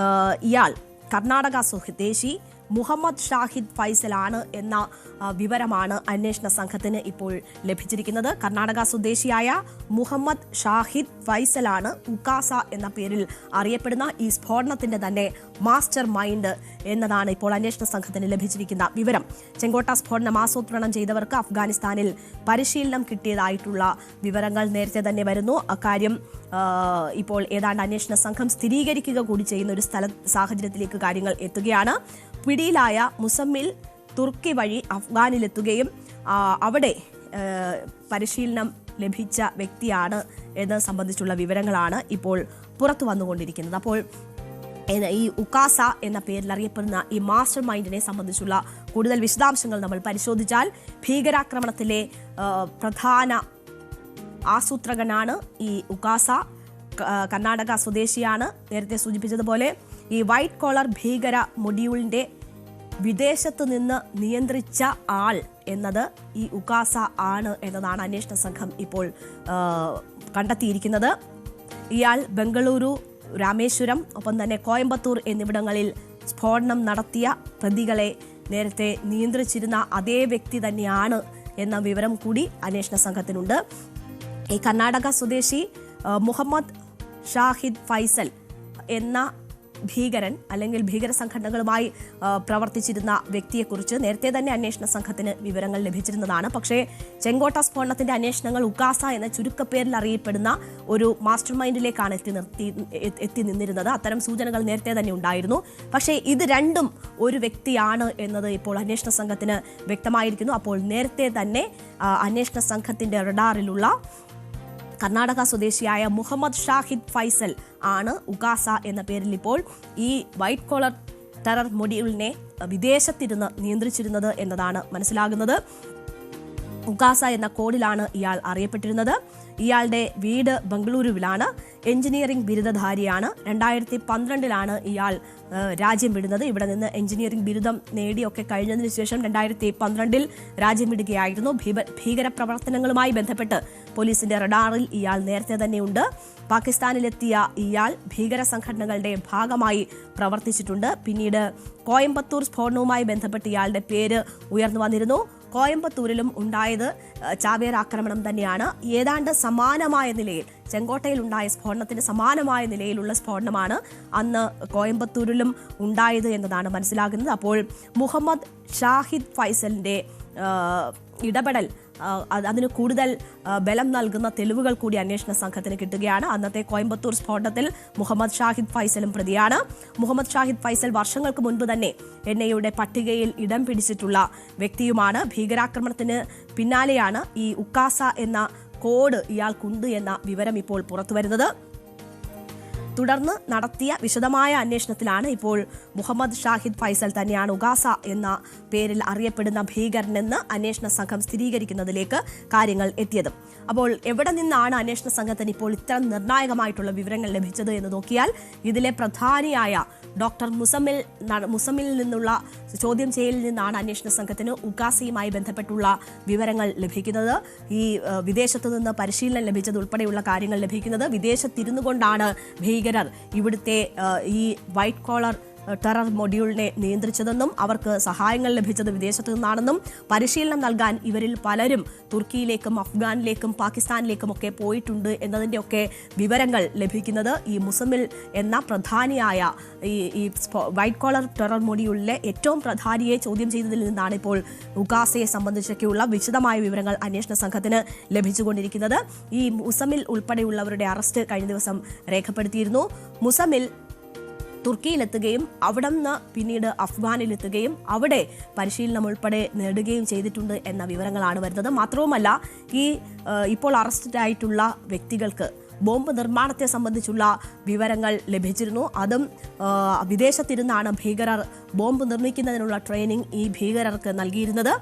ഇയാൾ കർണാടക സ്വദേശി മുഹമ്മദ് ഷാഹിദ് ഫൈസലാണ് എന്ന വിവരമാണ് അന്വേഷണ സംഘത്തിന് ഇപ്പോൾ ലഭിച്ചിരിക്കുന്നത്. കർണാടക സ്വദേശിയായ മുഹമ്മദ് ഷാഹിദ് ഫൈസലാണ് ഉക്കാസ എന്ന പേരിൽ അറിയപ്പെടുന്ന ഈ സ്ഫോടനത്തിന്റെ തന്നെ മാസ്റ്റർ മൈൻഡ് എന്നതാണ് ഇപ്പോൾ അന്വേഷണ സംഘത്തിന് ലഭിച്ചിരിക്കുന്ന വിവരം. ചെങ്കോട്ട സ്ഫോടനം ആസൂത്രണം ചെയ്തവർക്ക് അഫ്ഗാനിസ്ഥാനിൽ പരിശീലനം കിട്ടിയതായിട്ടുള്ള വിവരങ്ങൾ നേരത്തെ തന്നെ വരുന്നു. അക്കാര്യം ഇപ്പോൾ ഏതാണ്ട് അന്വേഷണ സംഘം സ്ഥിരീകരിക്കുക കൂടി ചെയ്യുന്ന ഒരു സാഹചര്യത്തിലേക്ക് കാര്യങ്ങൾ എത്തുകയാണ്. പിടിയിലായ മുസമ്മിൽ തുർക്കി വഴി അഫ്ഗാനിലെത്തുകയും അവിടെ പരിശീലനം ലഭിച്ച വ്യക്തിയാണ് എന്നത് സംബന്ധിച്ചുള്ള വിവരങ്ങളാണ് ഇപ്പോൾ പുറത്തു വന്നുകൊണ്ടിരിക്കുന്നത്. അപ്പോൾ ഈ ഉക്കാസ എന്ന പേരിൽ അറിയപ്പെടുന്ന ഈ മാസ്റ്റർ മൈൻഡിനെ സംബന്ധിച്ചുള്ള കൂടുതൽ വിശദാംശങ്ങൾ നമ്മൾ പരിശോധിച്ചാൽ ഭീകരാക്രമണത്തിലെ പ്രധാന ആസൂത്രകനാണ് ഈ ഉക്കാസ. കർണാടക സ്വദേശിയാണ്. നേരത്തെ സൂചിപ്പിച്ചതുപോലെ ഈ വൈറ്റ് കോളർ ഭീകര മൊഡ്യൂളിന്റെ വിദേശത്ത് നിന്ന് നിയന്ത്രിച്ച ആൾ എന്നത് ഈ ഉക്കാസ ആണ് എന്നതാണ് അന്വേഷണ സംഘം ഇപ്പോൾ കണ്ടെത്തിയിരിക്കുന്നത്. ഇയാൾ ബംഗളൂരു, രാമേശ്വരം, ഒപ്പം തന്നെ കോയമ്പത്തൂർ എന്നിവിടങ്ങളിൽ സ്ഫോടനം നടത്തിയ പ്രതികളെ നേരത്തെ നിയന്ത്രിച്ചിരുന്ന അതേ വ്യക്തി തന്നെയാണ് എന്ന വിവരം കൂടി അന്വേഷണ സംഘത്തിനുണ്ട്. ഈ കർണാടക സ്വദേശി മുഹമ്മദ് ഷാഹിദ് ഫൈസൽ എന്ന ഭീകരൻ അല്ലെങ്കിൽ ഭീകര സംഘടനകളുമായി പ്രവർത്തിച്ചിരുന്ന വ്യക്തിയെക്കുറിച്ച് നേരത്തെ തന്നെ അന്വേഷണ സംഘത്തിന് വിവരങ്ങൾ ലഭിച്ചിരുന്നതാണ്. പക്ഷേ ചെങ്കോട്ട സ്ഫോടനത്തിന്റെ അന്വേഷണങ്ങൾ ഉക്കാസ എന്ന ചുരുക്കപ്പേരിൽ അറിയപ്പെടുന്ന ഒരു മാസ്റ്റർ മൈൻഡിലേക്കാണ് എത്തി നിന്നിരുന്നത്. അത്തരം സൂചനകൾ നേരത്തെ തന്നെ ഉണ്ടായിരുന്നു. പക്ഷേ ഇത് രണ്ടും ഒരു വ്യക്തിയാണ് എന്നത് ഇപ്പോൾ അന്വേഷണ സംഘത്തിന് വ്യക്തമായിരിക്കുന്നു. അപ്പോൾ നേരത്തെ തന്നെ അന്വേഷണ സംഘത്തിന്റെ റഡാറിലുള്ള കർണാടക സ്വദേശിയായ മുഹമ്മദ് ഷാഹിദ് ഫൈസൽ ആണ് ഉക്കാസ എന്ന പേരിൽ ഇപ്പോൾ ഈ വൈറ്റ് കോളർ ടെറർ മൊഡ്യൂളിനെ വിദേശത്തിരുന്ന് നിയന്ത്രിച്ചിരുന്നത് എന്നതാണ് മനസ്സിലാകുന്നത്. ഉക്കാസ എന്ന കോഡിലാണ് ഇയാൾ അറിയപ്പെട്ടിരുന്നത്. ഇയാളുടെ വീട് ബംഗളൂരുവിലാണ്. എഞ്ചിനീയറിംഗ് ബിരുദധാരിയാണ്. 2012 ഇയാൾ രാജ്യം വിടുന്നത്. ഇവിടെ നിന്ന് എഞ്ചിനീയറിംഗ് ബിരുദം നേടിയൊക്കെ കഴിഞ്ഞതിന് ശേഷം 2012 രാജ്യം വിടുകയായിരുന്നു. ഭീകര പ്രവർത്തനങ്ങളുമായി ബന്ധപ്പെട്ട് പോലീസിന്റെ റഡാറിൽ ഇയാൾ നേരത്തെ തന്നെയുണ്ട്. പാകിസ്ഥാനിലെത്തിയ ഇയാൾ ഭീകര സംഘടനകളുടെ ഭാഗമായി പ്രവർത്തിച്ചിട്ടുണ്ട്. പിന്നീട് കോയമ്പത്തൂർ സ്ഫോടനവുമായി ബന്ധപ്പെട്ട് ഇയാളുടെ പേര് ഉയർന്നു വന്നിരുന്നു. കോയമ്പത്തൂരിലും ഉണ്ടായത് ചാവേർ ആക്രമണം തന്നെയാണ്. ഏതാണ്ട് സമാനമായ നിലയിൽ ചെങ്കോട്ടയിൽ ഉണ്ടായ സ്ഫോടനത്തിന് സമാനമായ നിലയിലുള്ള സ്ഫോടനമാണ് അന്ന് കോയമ്പത്തൂരിലും ഉണ്ടായത് എന്നതാണ് മനസ്സിലാകുന്നത്. അപ്പോൾ മുഹമ്മദ് ഷാഹിദ് ഫൈസലിന്റെ ഇടപെടൽ അതിന് കൂടുതൽ ബലം നൽകുന്ന തെളിവുകൾ കൂടി അന്വേഷണ സംഘത്തിന് കിട്ടുകയാണ്. അന്നത്തെ കോയമ്പത്തൂർ സ്ഫോടനത്തിൽ മുഹമ്മദ് ഷാഹിദ് ഫൈസലും പ്രതിയാണ്. മുഹമ്മദ് ഷാഹിദ് ഫൈസൽ വർഷങ്ങൾക്ക് മുൻപ് തന്നെ NIA പട്ടികയിൽ ഇടം പിടിച്ചിട്ടുള്ള വ്യക്തിയുമാണ്. ഭീകരാക്രമണത്തിന് പിന്നാലെയാണ് ഈ ഉക്കാസ എന്ന കോഡ് ഇയാൾക്കുണ്ട് എന്ന വിവരം ഇപ്പോൾ പുറത്തുവരുന്നത്. തുടർന്ന് നടത്തിയ വിശദമായ അന്വേഷണത്തിലാണ് ഇപ്പോൾ മുഹമ്മദ് ഷാഹിദ് ഫൈസൽ തന്നെയാണ് ഉഗാസ എന്ന പേരിൽ അറിയപ്പെടുന്ന ഭീകരനെന്ന് അന്വേഷണ സംഘം സ്ഥിരീകരിക്കുന്നതിലേക്ക് കാര്യങ്ങൾ എത്തിയത്. അപ്പോൾ എവിടെ നിന്നാണ് അന്വേഷണ സംഘത്തിന് ഇപ്പോൾ ഇത്ര നിർണായകമായിട്ടുള്ള വിവരങ്ങൾ ലഭിച്ചത് എന്ന് നോക്കിയാൽ ഇതിലെ പ്രധാനിയായ ഡോക്ടർ മുസമ്മിൽ നിന്നുള്ള ചോദ്യം ചെയ്യലിൽ നിന്നാണ് അന്വേഷണ സംഘത്തിന് ഉഗാസയുമായി ബന്ധപ്പെട്ടുള്ള വിവരങ്ങൾ ലഭിക്കുന്നത്. ഈ വിദേശത്തു നിന്ന് പരിശീലനം ലഭിച്ചത് ഉൾപ്പെടെയുള്ള കാര്യങ്ങൾ ലഭിക്കുന്നത്. വിദേശത്തിരുന്നു കൊണ്ടാണ് ഭീകരർ ഇവിടുത്തെ ഈ വൈറ്റ് കോളർ ടെറർ മൊഡ്യൂളിനെ നിയന്ത്രിച്ചതെന്നും അവർക്ക് സഹായങ്ങൾ ലഭിച്ചത് വിദേശത്തു നിന്നാണെന്നും പരിശീലനം നൽകാൻ ഇവരിൽ പലരും തുർക്കിയിലേക്കും അഫ്ഗാനിലേക്കും പാകിസ്ഥാനിലേക്കും ഒക്കെ പോയിട്ടുണ്ട് എന്നതിൻ്റെയൊക്കെ വിവരങ്ങൾ ലഭിക്കുന്നത് ഈ മുസമ്മിൽ എന്ന പ്രധാനിയായ ഈ വൈറ്റ് കോളർ ടെറർ മൊഡ്യൂളിലെ ഏറ്റവും പ്രധാനിയെ ചോദ്യം ചെയ്തതിൽ നിന്നാണ് ഇപ്പോൾ ഉഗാസയെ സംബന്ധിച്ചൊക്കെയുള്ള വിശദമായ വിവരങ്ങൾ അന്വേഷണ സംഘത്തിന് ലഭിച്ചുകൊണ്ടിരിക്കുന്നത്. ഈ മുസമ്മിൽ ഉൾപ്പെടെയുള്ളവരുടെ അറസ്റ്റ് കഴിഞ്ഞ ദിവസം രേഖപ്പെടുത്തിയിരുന്നു. മുസമ്മിൽ തുർക്കിയിലെത്തുകയും അവിടെ നിന്ന് പിന്നീട് അഫ്ഗാനിലെത്തുകയും അവിടെ പരിശീലനം ഉൾപ്പെടെ നേടുകയും ചെയ്തിട്ടുണ്ട് എന്ന വിവരങ്ങളാണ് വരുന്നത്. മാത്രവുമല്ല ഈ ഇപ്പോൾ അറസ്റ്റിലായിട്ടുള്ള വ്യക്തികൾക്ക് ബോംബ് നിർമ്മാണത്തെ സംബന്ധിച്ചുള്ള വിവരങ്ങൾ ലഭിച്ചിരുന്നു. അതും വിദേശത്തിരുന്നാണ് ഭീകരർ ബോംബ് നിർമ്മിക്കുന്നതിനുള്ള ട്രെയിനിങ് ഈ ഭീകരർക്ക് നൽകിയിരുന്നത്.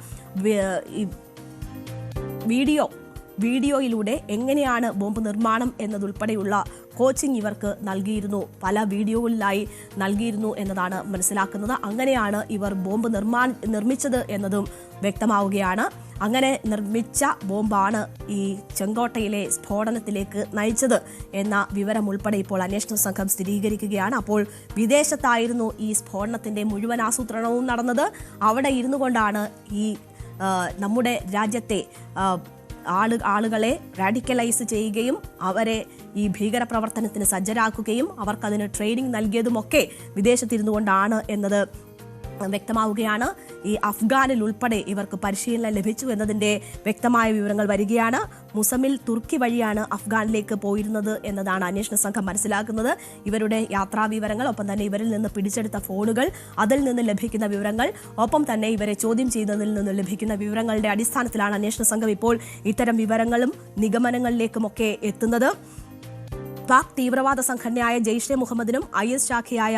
വീഡിയോയിലൂടെ എങ്ങനെയാണ് ബോംബ് നിർമ്മാണം എന്നതുൾപ്പെടെയുള്ള കോച്ചിങ് ഇവർക്ക് നൽകിയിരുന്നു, പല വീഡിയോകളിലായി നൽകിയിരുന്നു എന്നതാണ് മനസ്സിലാക്കുന്നത്. അങ്ങനെയാണ് ഇവർ ബോംബ് നിർമ്മിച്ചത് എന്നതും വ്യക്തമാവുകയാണ്. അങ്ങനെ നിർമ്മിച്ച ബോംബാണ് ഈ ചെങ്കോട്ടയിലെ സ്ഫോടനത്തിലേക്ക് നയിച്ചത് എന്ന വിവരം ഉൾപ്പെടെ ഇപ്പോൾ അന്വേഷണ സംഘം സ്ഥിരീകരിക്കുകയാണ്. അപ്പോൾ വിദേശത്തായിരുന്നു ഈ സ്ഫോടനത്തിന്റെ മുഴുവൻ ആസൂത്രണവും നടന്നത്. അവിടെ ഇരുന്നു കൊണ്ടാണ് ഈ നമ്മുടെ രാജ്യത്തെ ആളുകളെ റാഡിക്കലൈസ് ചെയ്യുകയും അവരെ ഈ ഭീകരപ്രവർത്തനത്തിന് സജ്ജരാക്കുകയും അവർക്കതിന് ട്രെയിനിങ് നൽകിയതുമൊക്കെ വിദേശത്തിരുന്നു കൊണ്ടാണ് എന്നത് വ്യക്തമാവുകയാണ്. ഈ അഫ്ഗാനിൽ ഉൾപ്പെടെ ഇവർക്ക് പരിശീലനം ലഭിച്ചു എന്നതിൻ്റെ വ്യക്തമായ വിവരങ്ങൾ വരികയാണ്. മുസമ്മിൽ തുർക്കി വഴിയാണ് അഫ്ഗാനിലേക്ക് പോയിരുന്നത് എന്നതാണ് അന്വേഷണ സംഘം മനസ്സിലാക്കുന്നത്. ഇവരുടെ യാത്രാ വിവരങ്ങൾ, ഒപ്പം തന്നെ ഇവരിൽ നിന്ന് പിടിച്ചെടുത്ത ഫോണുകൾ, അതിൽ നിന്ന് ലഭിക്കുന്ന വിവരങ്ങൾ, ഒപ്പം തന്നെ ഇവരെ ചോദ്യം ചെയ്യുന്നതിൽ നിന്ന് ലഭിക്കുന്ന വിവരങ്ങളുടെ അടിസ്ഥാനത്തിലാണ് അന്വേഷണ സംഘം ഇപ്പോൾ ഇത്തരം വിവരങ്ങളും നിഗമനങ്ങളിലേക്കുമൊക്കെ എത്തുന്നത്. പാക് തീവ്രവാദ സംഘടനയായ ജെയ്ഷെ മുഹമ്മദിനും IS ശാഖയായ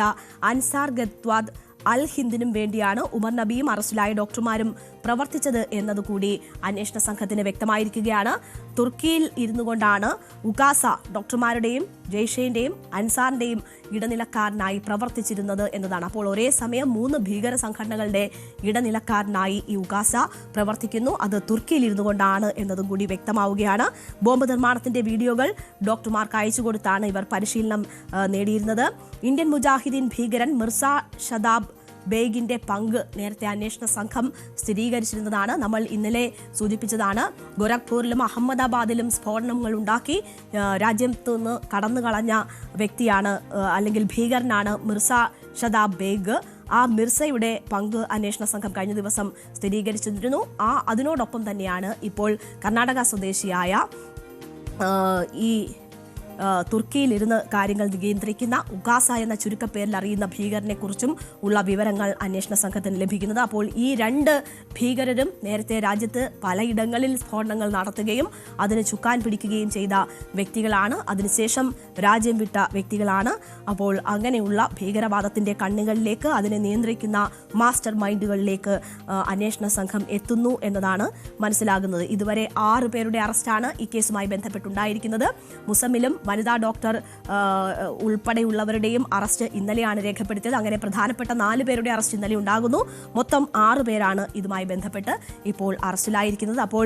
അൻസാർ ഗത്വാദ് അൽ ഹിന്ദിനും വേണ്ടിയാണ് ഉമർ നബിയും അറസ്റ്റിലായ ഡോക്ടർമാരും പ്രവർത്തിച്ചത് എന്നതുകൂടി അന്വേഷണ സംഘത്തിന് വ്യക്തമായിരിക്കുകയാണ്. തുർക്കിയിൽ ഇരുന്നു കൊണ്ടാണ് ഉഗാസ ഡോക്ടർമാരുടെയും ജെയ്ഷേന്റെയും അൻസാറിന്റെയും ഇടനിലക്കാരനായി പ്രവർത്തിച്ചിരുന്നത് എന്നതാണ്. അപ്പോൾ ഒരേ സമയം 3 ഭീകര സംഘടനകളുടെ ഇടനിലക്കാരനായി ഈ ഉഗാസ പ്രവർത്തിക്കുന്നു. അത് തുർക്കിയിൽ ഇരുന്നു കൊണ്ടാണ് എന്നതും കൂടി വ്യക്തമാവുകയാണ്. ബോംബ് നിർമ്മാണത്തിന്റെ വീഡിയോകൾ ഡോക്ടർമാർക്ക് അയച്ചു കൊടുത്താണ് ഇവർ പരിശീലനം നേടിയിരുന്നത്. ഇന്ത്യൻ മുജാഹിദീൻ ഭീകരൻ മിർസ ഷദാബ് ബേഗിന്റെ പങ്ക് നേരത്തെ അന്വേഷണ സംഘം സ്ഥിരീകരിച്ചിരുന്നതാണ്. നമ്മൾ ഇന്നലെ സൂചിപ്പിച്ചതാണ്. ഗോരഖ്പൂരിലും അഹമ്മദാബാദിലും സ്ഫോടനങ്ങൾ ഉണ്ടാക്കി രാജ്യത്തു നിന്ന് കടന്നു കളഞ്ഞ വ്യക്തിയാണ്, അല്ലെങ്കിൽ ഭീകരനാണ് മിർസ ഷദാബ് ബേഗ്. ആ മിർസയുടെ പങ്ക് അന്വേഷണ സംഘം കഴിഞ്ഞ ദിവസം സ്ഥിരീകരിച്ചിരുന്നു. അതിനോടൊപ്പം തന്നെയാണ് ഇപ്പോൾ കർണാടക സ്വദേശിയായ ഈ തുർക്കിയിലിരുന്ന് കാര്യങ്ങൾ നിയന്ത്രിക്കുന്ന ഉഗാസ എന്ന ചുരുക്കപ്പേരിൽ അറിയുന്ന ഭീകരനെ കുറിച്ചും ഉള്ള വിവരങ്ങൾ അന്വേഷണ സംഘത്തിന് ലഭിക്കുന്നത്. അപ്പോൾ ഈ 2 ഭീകരരും നേരത്തെ രാജ്യത്ത് പലയിടങ്ങളിൽ സ്ഫോടനങ്ങൾ നടത്തുകയും അതിന് ചുക്കാൻ പിടിക്കുകയും ചെയ്ത വ്യക്തികളാണ്. അതിനുശേഷം രാജ്യം വിട്ട വ്യക്തികളാണ്. അപ്പോൾ അങ്ങനെയുള്ള ഭീകരവാദത്തിന്റെ കണ്ണുകളിലേക്ക്, അതിനെ നിയന്ത്രിക്കുന്ന മാസ്റ്റർ മൈൻഡുകളിലേക്ക് അന്വേഷണ സംഘം എത്തുന്നു എന്നതാണ് മനസ്സിലാകുന്നത്. ഇതുവരെ 6 പേരുടെ അറസ്റ്റാണ് ഈ കേസുമായി ബന്ധപ്പെട്ടുണ്ടായിരിക്കുന്നത്. മുസമ്മിലും വനിതാ ഡോക്ടർ ഉൾപ്പെടെയുള്ളവരുടെയും അറസ്റ്റ് ഇന്നലെയാണ് രേഖപ്പെടുത്തിയത്. അങ്ങനെ പ്രധാനപ്പെട്ട 4 പേരുടെ അറസ്റ്റ് ഇന്നലെ ഉണ്ടാകുന്നു. മൊത്തം 6 പേരാണ് ഇതുമായി ബന്ധപ്പെട്ട് ഇപ്പോൾ അറസ്റ്റിലായിരിക്കുന്നത്. അപ്പോൾ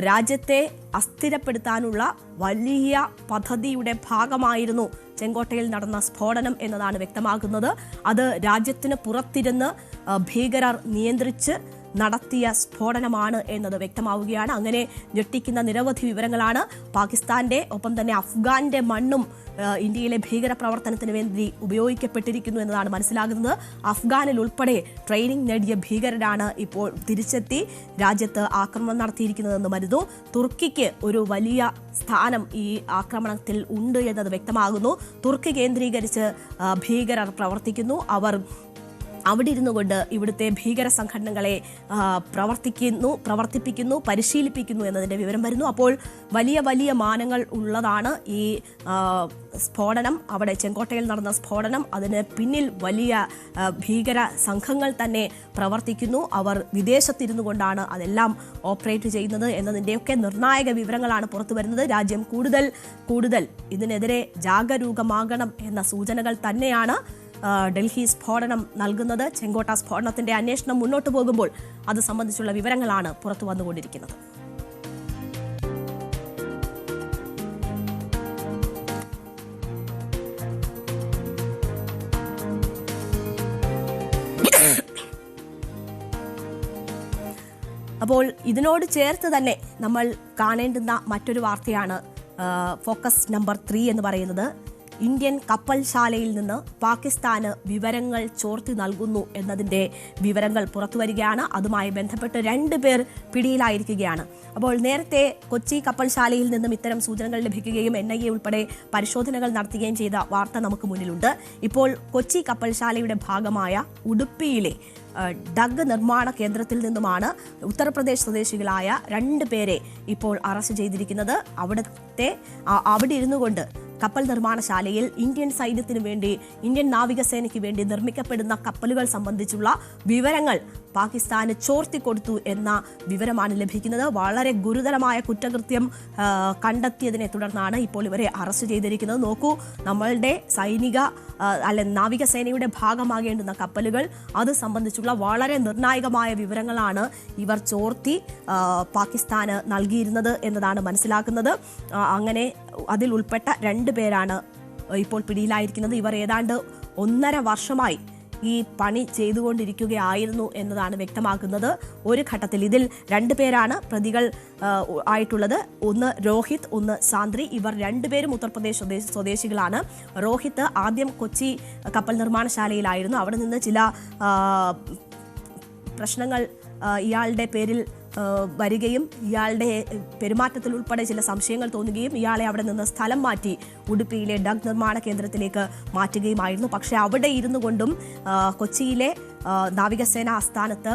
രാജ്യത്തെ അസ്ഥിരപ്പെടുത്താനുള്ള വലിയ പദ്ധതിയുടെ ഭാഗമായിരുന്നു ചെങ്കോട്ടയിൽ നടന്ന സ്ഫോടനം എന്നതാണ് വ്യക്തമാകുന്നത്. അത് രാജ്യത്തിന് പുറത്തിരുന്ന് ഭീകരർ നിയന്ത്രിച്ച് നടത്തിയ സ്ഫോടനമാണ് എന്നത് വ്യക്തമാവുകയാണ്. അങ്ങനെ ഞെട്ടിക്കുന്ന നിരവധി വിവരങ്ങളാണ്. പാകിസ്ഥാന്റെ ഒപ്പം തന്നെ അഫ്ഗാന്റെ മണ്ണും ഇന്ത്യയിലെ ഭീകരപ്രവർത്തനത്തിന് വേണ്ടി ഉപയോഗിക്കപ്പെട്ടിരിക്കുന്നു എന്നതാണ് മനസ്സിലാകുന്നത്. അഫ്ഗാനിൽ ഉൾപ്പെടെ ട്രെയിനിങ് നേടിയ ഭീകരരാണ് ഇപ്പോൾ തിരിച്ചെത്തി രാജ്യത്ത് ആക്രമണം നടത്തിയിരിക്കുന്നതെന്ന് വരുന്നു. തുർക്കിക്ക് ഒരു വലിയ സ്ഥാനം ഈ ആക്രമണത്തിൽ ഉണ്ട് എന്നത് വ്യക്തമാകുന്നു. തുർക്കി കേന്ദ്രീകരിച്ച് ഭീകരർ പ്രവർത്തിക്കുന്നു. അവർ അവിടെ ഇരുന്നു കൊണ്ട് ഇവിടുത്തെ ഭീകര സംഘടനകളെ പ്രവർത്തിപ്പിക്കുന്നു, പരിശീലിപ്പിക്കുന്നു എന്നതിൻ്റെ വിവരം വരുന്നു. അപ്പോൾ വലിയ വലിയ മാനങ്ങൾ ഉള്ളതാണ് ഈ സ്ഫോടനം. അവിടെ ചെങ്കോട്ടയിൽ നടന്ന സ്ഫോടനം, അതിന് പിന്നിൽ വലിയ ഭീകര സംഘങ്ങൾ തന്നെ പ്രവർത്തിക്കുന്നു. അവർ വിദേശത്തിരുന്നു കൊണ്ടാണ് അതെല്ലാം ഓപ്പറേറ്റ് ചെയ്യുന്നത് എന്നതിൻ്റെയൊക്കെ നിർണായക വിവരങ്ങളാണ് പുറത്തു വരുന്നത്. രാജ്യം കൂടുതൽ ഇതിനെതിരെ ജാഗരൂകമാകണം എന്ന സൂചനകൾ തന്നെയാണ് ഡൽഹി സ്ഫോടനം നൽകുന്നത്. ചെങ്കോട്ട സ്ഫോടനത്തിന്റെ അന്വേഷണം മുന്നോട്ട് പോകുമ്പോൾ അത് സംബന്ധിച്ചുള്ള വിവരങ്ങളാണ് പുറത്തു വന്നുകൊണ്ടിരിക്കുന്നത്. അപ്പോൾ ഇതിനോട് ചേർത്ത് തന്നെ നമ്മൾ കാണേണ്ടുന്ന മറ്റൊരു വാർത്തയാണ് ഫോക്കസ് നമ്പർ 3 എന്ന് പറയുന്നത്. ഇന്ത്യൻ കപ്പൽശാലയിൽ നിന്ന് പാകിസ്ഥാന് വിവരങ്ങൾ ചോർത്തി നൽകുന്നു എന്നതിൻ്റെ വിവരങ്ങൾ പുറത്തുവരികയാണ്. അതുമായി ബന്ധപ്പെട്ട് 2 പേർ പിടിയിലായിരിക്കുകയാണ്. അപ്പോൾ നേരത്തെ കൊച്ചി കപ്പൽശാലയിൽ നിന്നും ഇത്തരം സൂചനകൾ ലഭിക്കുകയും NIA ഉൾപ്പെടെ പരിശോധനകൾ നടത്തുകയും ചെയ്ത വാർത്ത നമുക്ക് മുന്നിലുണ്ട്. ഇപ്പോൾ കൊച്ചി കപ്പൽശാലയുടെ ഭാഗമായ ഉടുപ്പിയിലെ ഡഗ് നിർമ്മാണ കേന്ദ്രത്തിൽ നിന്നുമാണ് ഉത്തർപ്രദേശ് സ്വദേശികളായ 2 പേരെ ഇപ്പോൾ അറസ്റ്റ് ചെയ്തിരിക്കുന്നത്. അവിടെ ഇരുന്നു കൊണ്ട് കപ്പൽ നിർമ്മാണശാലയിൽ ഇന്ത്യൻ സൈന്യത്തിന് വേണ്ടി, ഇന്ത്യൻ നാവികസേനയ്ക്ക് വേണ്ടി നിർമ്മിക്കപ്പെടുന്ന കപ്പലുകൾ സംബന്ധിച്ചുള്ള വിവരങ്ങൾ പാകിസ്ഥാന് ചോർത്തിക്കൊടുത്തു എന്ന വിവരമാണ് ലഭിക്കുന്നത്. വളരെ ഗുരുതരമായ കുറ്റകൃത്യം കണ്ടെത്തിയതിനെ തുടർന്നാണ് ഇപ്പോൾ ഇവരെ അറസ്റ്റ് ചെയ്തിരിക്കുന്നത്. നോക്കൂ, നമ്മളുടെ നാവികസേനയുടെ ഭാഗമാകേണ്ടുന്ന കപ്പലുകൾ, അത് സംബന്ധിച്ചുള്ള വളരെ നിർണായകമായ വിവരങ്ങളാണ് ഇവർ ചോർത്തി പാകിസ്ഥാന് നൽകിയിരുന്നത് എന്നതാണ് മനസ്സിലാക്കുന്നത്. അങ്ങനെ അതിൽ ഉൾപ്പെട്ട 2 പേരാണ് ഇപ്പോൾ പിടിയിലായിരിക്കുന്നത്. ഇവർ ഏതാണ്ട് 1.5 വർഷമായി ഈ പണി ചെയ്തുകൊണ്ടിരിക്കുകയായിരുന്നു എന്നതാണ് വ്യക്തമാക്കുന്നത്. ഒരു ഘട്ടത്തിൽ ഇതിൽ 2 പേരാണ് പ്രതികൾ ആയിട്ടുള്ളത്. ഒന്ന് രോഹിത്, ഒന്ന് സാന്ദ്രി. ഇവർ 2 പേരും ഉത്തർപ്രദേശ് സ്വദേശികളാണ്. രോഹിത് ആദ്യം കൊച്ചി കപ്പൽ നിർമ്മാണശാലയിലായിരുന്നു. അവിടെ നിന്ന് ചില പ്രശ്നങ്ങൾ ഇയാളുടെ പേരിൽ വരികയും ഇയാളുടെ പെരുമാറ്റത്തിൽ ഉൾപ്പെടെ ചില സംശയങ്ങൾ തോന്നുകയും ഇയാളെ അവിടെ നിന്ന് സ്ഥലം മാറ്റി ഉടുപ്പിയിലെ ഡഗ് നിർമ്മാണ കേന്ദ്രത്തിലേക്ക് മാറ്റുകയുമായിരുന്നു. പക്ഷേ അവിടെ ഇരുന്നു കൊണ്ടും കൊച്ചിയിലെ നാവികസേന ആസ്ഥാനത്ത്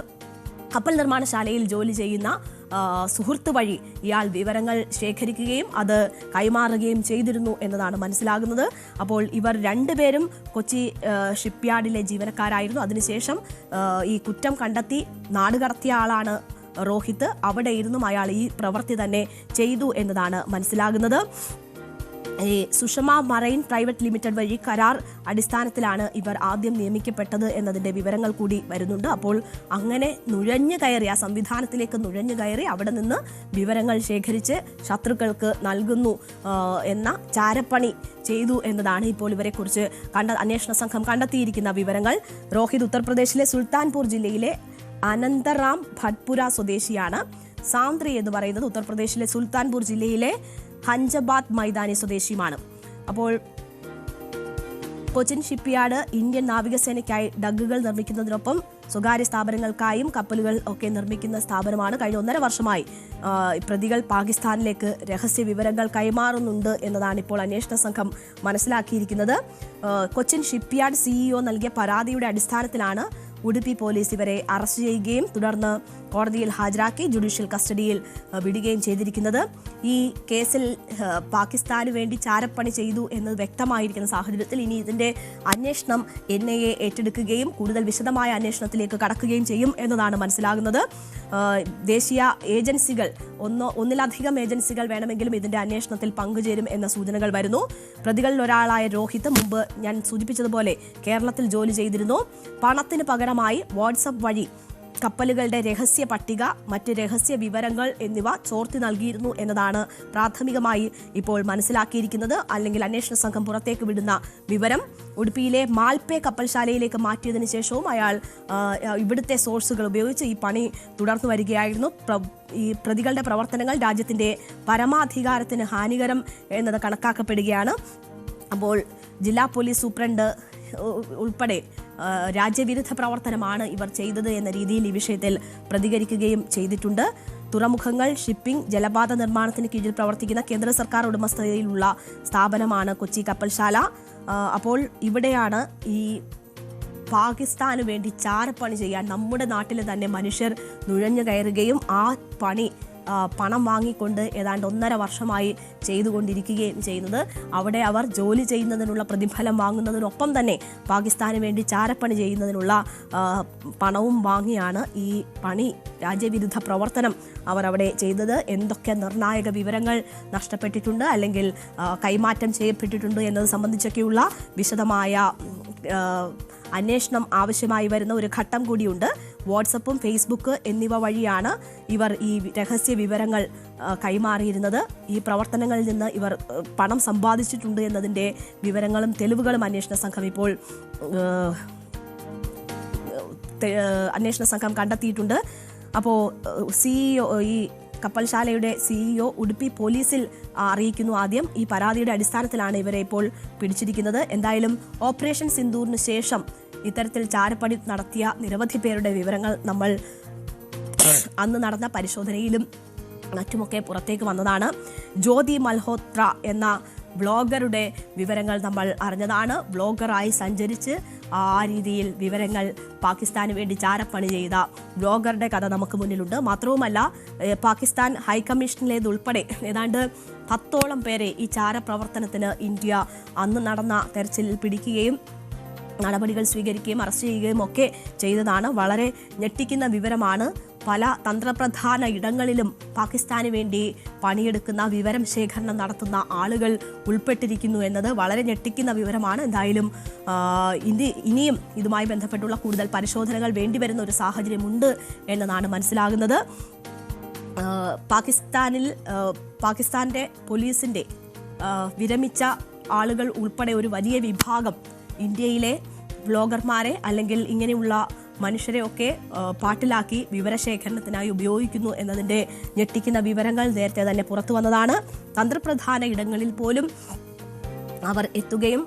കപ്പൽ നിർമ്മാണശാലയിൽ ജോലി ചെയ്യുന്ന സുഹൃത്ത് വഴി ഇയാൾ വിവരങ്ങൾ ശേഖരിക്കുകയും അത് കൈമാറുകയും ചെയ്തിരുന്നു എന്നതാണ് മനസ്സിലാകുന്നത്. അപ്പോൾ ഇവർ 2 പേരും കൊച്ചി ഷിപ്പ്യാർഡിലെ ജീവനക്കാരായിരുന്നു. അതിനുശേഷം ഈ കുറ്റം കണ്ടെത്തി നാടുകടത്തിയ ആളാണ് രോഹിത്. അവിടെ ഇരുന്നും അയാൾ ഈ പ്രവൃത്തി തന്നെ ചെയ്തു എന്നതാണ് മനസ്സിലാകുന്നത്. ഈ സുഷമ മറൈൻ പ്രൈവറ്റ് ലിമിറ്റഡ് വഴി കരാർ അടിസ്ഥാനത്തിലാണ് ഇവർ ആദ്യം നിയമിക്കപ്പെട്ടത് എന്നതിൻ്റെ വിവരങ്ങൾ കൂടി വരുന്നുണ്ട്. അപ്പോൾ അങ്ങനെ ആ സംവിധാനത്തിലേക്ക് നുഴഞ്ഞു കയറി അവിടെ നിന്ന് വിവരങ്ങൾ ശേഖരിച്ച് ശത്രുക്കൾക്ക് നൽകുന്നു എന്ന ചാരപ്പണി ചെയ്തു എന്നതാണ് ഇപ്പോൾ ഇവരെക്കുറിച്ച് അന്വേഷണ സംഘം കണ്ടെത്തിയിരിക്കുന്ന വിവരങ്ങൾ. രോഹിത് ഉത്തർപ്രദേശിലെ സുൽത്താൻപൂർ ജില്ലയിലെ അനന്തറാം ഭട്പുര സ്വദേശിയാണ്. സാന്ദ്രി എന്ന് പറയുന്നത് ഉത്തർപ്രദേശിലെ സുൽത്താൻപൂർ ജില്ലയിലെ ഹഞ്ചബാദ് മൈതാനി സ്വദേശിയുമാണ്. അപ്പോൾ കൊച്ചിൻ ഷിപ്പ്യാർഡ് ഇന്ത്യൻ നാവികസേനയ്ക്കായി ഡഗ്ഗുകൾ നിർമ്മിക്കുന്നതിനൊപ്പം സ്വകാര്യ സ്ഥാപനങ്ങൾക്കായും കപ്പലുകൾ ഒക്കെ നിർമ്മിക്കുന്ന സ്ഥാപനമാണ്. കഴിഞ്ഞ 1.5 വർഷമായി പ്രതികൾ പാകിസ്ഥാനിലേക്ക് രഹസ്യ വിവരങ്ങൾ കൈമാറുന്നുണ്ട് എന്നതാണ് ഇപ്പോൾ അന്വേഷണ സംഘം മനസ്സിലാക്കിയിരിക്കുന്നത്. കൊച്ചിൻ ഷിപ്പ്യാർഡ് CEO നൽകിയ പരാതിയുടെ അടിസ്ഥാനത്തിലാണ് ഉടുപ്പി പോലീസ് ഇവരെ അറസ്റ്റ് ചെയ്യുകയും തുടർന്ന് കോടതിയിൽ ഹാജരാക്കി ജുഡീഷ്യൽ കസ്റ്റഡിയിൽ വിടുകയും ചെയ്തിരിക്കുന്നത്. ഈ കേസിൽ പാകിസ്ഥാന് വേണ്ടി ചാരപ്പണി ചെയ്തു എന്ന് വ്യക്തമായിരിക്കുന്ന സാഹചര്യത്തിൽ ഇനി ഇതിൻ്റെ അന്വേഷണം NIA ഏറ്റെടുക്കുകയും കൂടുതൽ വിശദമായ അന്വേഷണത്തിലേക്ക് കടക്കുകയും ചെയ്യും എന്നതാണ് മനസ്സിലാകുന്നത്. ദേശീയ ഏജൻസികൾ ഒന്നിലധികം ഏജൻസികൾ വേണമെങ്കിലും ഇതിൻ്റെ അന്വേഷണത്തിൽ പങ്കുചേരും എന്ന സൂചനകൾ വരുന്നു. പ്രതികളിൽ ഒരാളായ രോഹിത് മുമ്പ് ഞാൻ സൂചിപ്പിച്ചതുപോലെ കേരളത്തിൽ ജോലി ചെയ്തിരുന്നു. പണത്തിന് പകരമായി വാട്സപ്പ് വഴി കപ്പലുകളുടെ രഹസ്യ പട്ടിക, മറ്റ് രഹസ്യ വിവരങ്ങൾ എന്നിവ ചോർത്തി നൽകിയിരുന്നു എന്നതാണ് പ്രാഥമികമായി ഇപ്പോൾ മനസ്സിലാക്കിയിരിക്കുന്നത്. അല്ലെങ്കിൽ അന്വേഷണ സംഘം പുറത്തേക്ക് വിടുന്ന വിവരം. ഉടുപ്പിയിലെ മാൽപേ കപ്പൽശാലയിലേക്ക് മാറ്റിയതിനു ശേഷവും അയാൾ ഇവിടുത്തെ സോഴ്സുകൾ ഉപയോഗിച്ച് ഈ പണി തുടർന്നു വരികയായിരുന്നു. ഈ പ്രതികളുടെ പ്രവർത്തനങ്ങൾ രാജ്യത്തിന്റെ പരമാധികാരത്തിന് ഹാനികരം എന്നത് കണക്കാക്കപ്പെടുകയാണ്. അപ്പോൾ ജില്ലാ പോലീസ് സൂപ്രണ്ട് ഉൾപ്പെടെ രാജ്യവിരുദ്ധ പ്രവർത്തനമാണ് ഇവർ ചെയ്തത് എന്ന രീതിയിൽ ഈ വിഷയത്തിൽ പ്രതികരിക്കുകയും ചെയ്തിട്ടുണ്ട്. തുറമുഖങ്ങൾ, ഷിപ്പിംഗ്, ജലപാത നിർമ്മാണത്തിന് കീഴിൽ പ്രവർത്തിക്കുന്ന കേന്ദ്ര സർക്കാർ ഉടമസ്ഥതയിലുള്ള സ്ഥാപനമാണ് കൊച്ചി കപ്പൽശാല. അപ്പോൾ ഇവിടെയാണ് ഈ പാകിസ്ഥാന് വേണ്ടി ചാരപ്പണി ചെയ്യാൻ നമ്മുടെ നാട്ടിൽ തന്നെ മനുഷ്യർ നുഴഞ്ഞു കയറുകയും ആ പണി പണം വാങ്ങിക്കൊണ്ട് ഏതാണ്ട് 1.5 വർഷമായി ചെയ്തുകൊണ്ടിരിക്കുകയും ചെയ്യുന്നത്. അവിടെ അവർ ജോലി ചെയ്യുന്നതിനുള്ള പ്രതിഫലം വാങ്ങുന്നതിനൊപ്പം തന്നെ പാകിസ്ഥാന് വേണ്ടി ചാരപ്പണി ചെയ്യുന്നതിനുള്ള പണവും വാങ്ങിയാണ് ഈ പണി, രാജ്യവിരുദ്ധ പ്രവർത്തനം അവർ അവിടെ ചെയ്തത്. എന്തൊക്കെ നിർണായക വിവരങ്ങൾ നഷ്ടപ്പെട്ടിട്ടുണ്ട് അല്ലെങ്കിൽ കൈമാറ്റം ചെയ്യപ്പെട്ടിട്ടുണ്ട് എന്നത് സംബന്ധിച്ചൊക്കെയുള്ള വിശദമായ അന്വേഷണം ആവശ്യമായി വരുന്ന ഒരു ഘട്ടം കൂടിയുണ്ട്. വാട്സപ്പും ഫേസ്ബുക്ക് എന്നിവ വഴിയാണ് ഇവർ ഈ രഹസ്യ വിവരങ്ങൾ കൈമാറിയിരുന്നത്. ഈ പ്രവർത്തനങ്ങളിൽ നിന്ന് ഇവർ പണം സമ്പാദിച്ചിട്ടുണ്ട് എന്നതിൻ്റെ വിവരങ്ങളും തെളിവുകളും അന്വേഷണ സംഘം കണ്ടെത്തിയിട്ടുണ്ട്. അപ്പോൾ സിഇഒ, ഈ കപ്പൽശാലയുടെ സിഇഒ ഉടുപ്പി പോലീസിൽ അറിയിക്കുന്നു ആദ്യം. ഈ പരാതിയുടെ അടിസ്ഥാനത്തിലാണ് ഇവരെ ഇപ്പോൾ പിടിച്ചിരിക്കുന്നത്. എന്തായാലും ഓപ്പറേഷൻ സിന്ദൂറിന് ശേഷം ഇത്തരത്തിൽ ചാരപ്പണി നടത്തിയ നിരവധി പേരുടെ വിവരങ്ങൾ നമ്മൾ അന്ന് നടന്ന പരിശോധനയിലും മറ്റുമൊക്കെ പുറത്തേക്ക് വന്നതാണ്. ജ്യോതി മൽഹോത്ര എന്ന ബ്ലോഗറുടെ വിവരങ്ങൾ നമ്മൾ അറിഞ്ഞതാണ്. ബ്ലോഗറായി സഞ്ചരിച്ച് ആ രീതിയിൽ വിവരങ്ങൾ പാകിസ്ഥാന് വേണ്ടി ചാരപ്പണി ചെയ്ത ബ്ലോഗറുടെ കഥ നമുക്ക് മുന്നിലുണ്ട്. മാത്രവുമല്ല, പാകിസ്ഥാൻ ഹൈക്കമ്മീഷനിലേതുൾപ്പെടെ ഏതാണ്ട് 10ഓളം പേരെ ഈ ചാരപ്രവർത്തനത്തിന് ഇന്ത്യ അന്ന് നടന്ന തെരച്ചിലിൽ പിടിക്കുകയും നടപടികൾ സ്വീകരിക്കുകയും അറസ്റ്റ് ചെയ്യുകയും ഒക്കെ ചെയ്തതാണ്. വളരെ ഞെട്ടിക്കുന്ന വിവരമാണ്. പല തന്ത്രപ്രധാന ഇടങ്ങളിലും പാകിസ്ഥാന് വേണ്ടി പണിയെടുക്കുന്ന, വിവരം ശേഖരണം നടത്തുന്ന ആളുകൾ ഉൾപ്പെട്ടിരിക്കുന്നു എന്നത് വളരെ ഞെട്ടിക്കുന്ന വിവരമാണ്. എന്തായാലും ഇനിയും ഇതുമായി ബന്ധപ്പെട്ടുള്ള കൂടുതൽ പരിശോധനകൾ വേണ്ടിവരുന്ന ഒരു സാഹചര്യമുണ്ട് എന്നതാണ് മനസ്സിലാകുന്നത്. പാകിസ്ഥാന്റെ പോലീസിന്റെ വിരമിച്ച ആളുകൾ ഉൾപ്പെടെ ഒരു വലിയ വിഭാഗം ഇന്ത്യയിലെ വ്ലോഗർമാരെ അല്ലെങ്കിൽ ഇങ്ങനെയുള്ള മനുഷ്യരെയൊക്കെ പാട്ടിലാക്കി വിവരശേഖരണത്തിനായി ഉപയോഗിക്കുന്നു എന്നതിൻ്റെ ഞെട്ടിക്കുന്ന വിവരങ്ങൾ നേരത്തെ തന്നെ പുറത്തു വന്നതാണ്. തന്ത്രപ്രധാന ഇടങ്ങളിൽ പോലും അവർ എത്തുകയും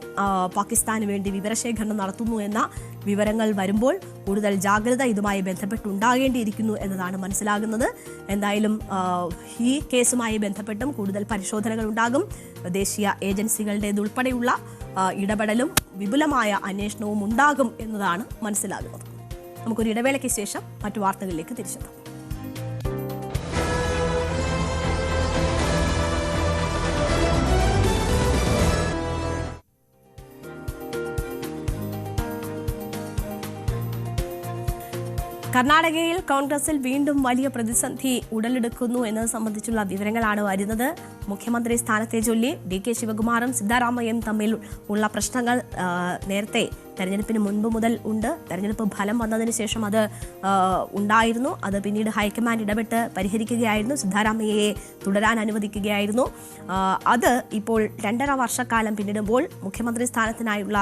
പാകിസ്ഥാന് വേണ്ടി വിവരശേഖരണം നടത്തുന്നു എന്ന വിവരങ്ങൾ വരുമ്പോൾ കൂടുതൽ ജാഗ്രത ഇതുമായി ബന്ധപ്പെട്ടുണ്ടാകേണ്ടിയിരിക്കുന്നു എന്നതാണ് മനസ്സിലാകുന്നത്. എന്തായാലും ഈ കേസുമായി ബന്ധപ്പെട്ടും കൂടുതൽ പരിശോധനകൾ ഉണ്ടാകും. ദേശീയ ഏജൻസികളുടേതുൾപ്പെടെയുള്ള ഇടപെടലും വിപുലമായ അന്വേഷണവും ഉണ്ടാകും എന്നതാണ് മനസ്സിലാകുന്നത്. നമുക്കൊരു ഇടവേളയ്ക്ക് ശേഷം മറ്റു വാർത്തകളിലേക്ക് തിരിച്ചെത്താം. കർണാടകയിൽ കോൺഗ്രസിൽ വീണ്ടും വലിയ പ്രതിസന്ധി ഉടലെടുക്കുന്നു എന്നത് സംബന്ധിച്ചുള്ള വിവരങ്ങളാണ് വരുന്നത്. മുഖ്യമന്ത്രി സ്ഥാനത്തെ ചൊല്ലി DK ശിവകുമാറും സിദ്ധരാമയ്യയും തമ്മിൽ ഉള്ള പ്രശ്നങ്ങൾ നേരത്തെ തെരഞ്ഞെടുപ്പിന് മുൻപ് മുതൽ ഉണ്ട്. തെരഞ്ഞെടുപ്പ് ഫലം വന്നതിന് ശേഷം അത് ഉണ്ടായിരുന്നു. അത് പിന്നീട് ഹൈക്കമാൻഡ് ഇടപെട്ട് പരിഹരിക്കുകയായിരുന്നു. സിദ്ധരാമയ്യയെ തുടരാൻ അനുവദിക്കുകയായിരുന്നു. അത് ഇപ്പോൾ 2.5 വർഷക്കാലം പിന്നിടുമ്പോൾ മുഖ്യമന്ത്രി സ്ഥാനത്തിനായുള്ള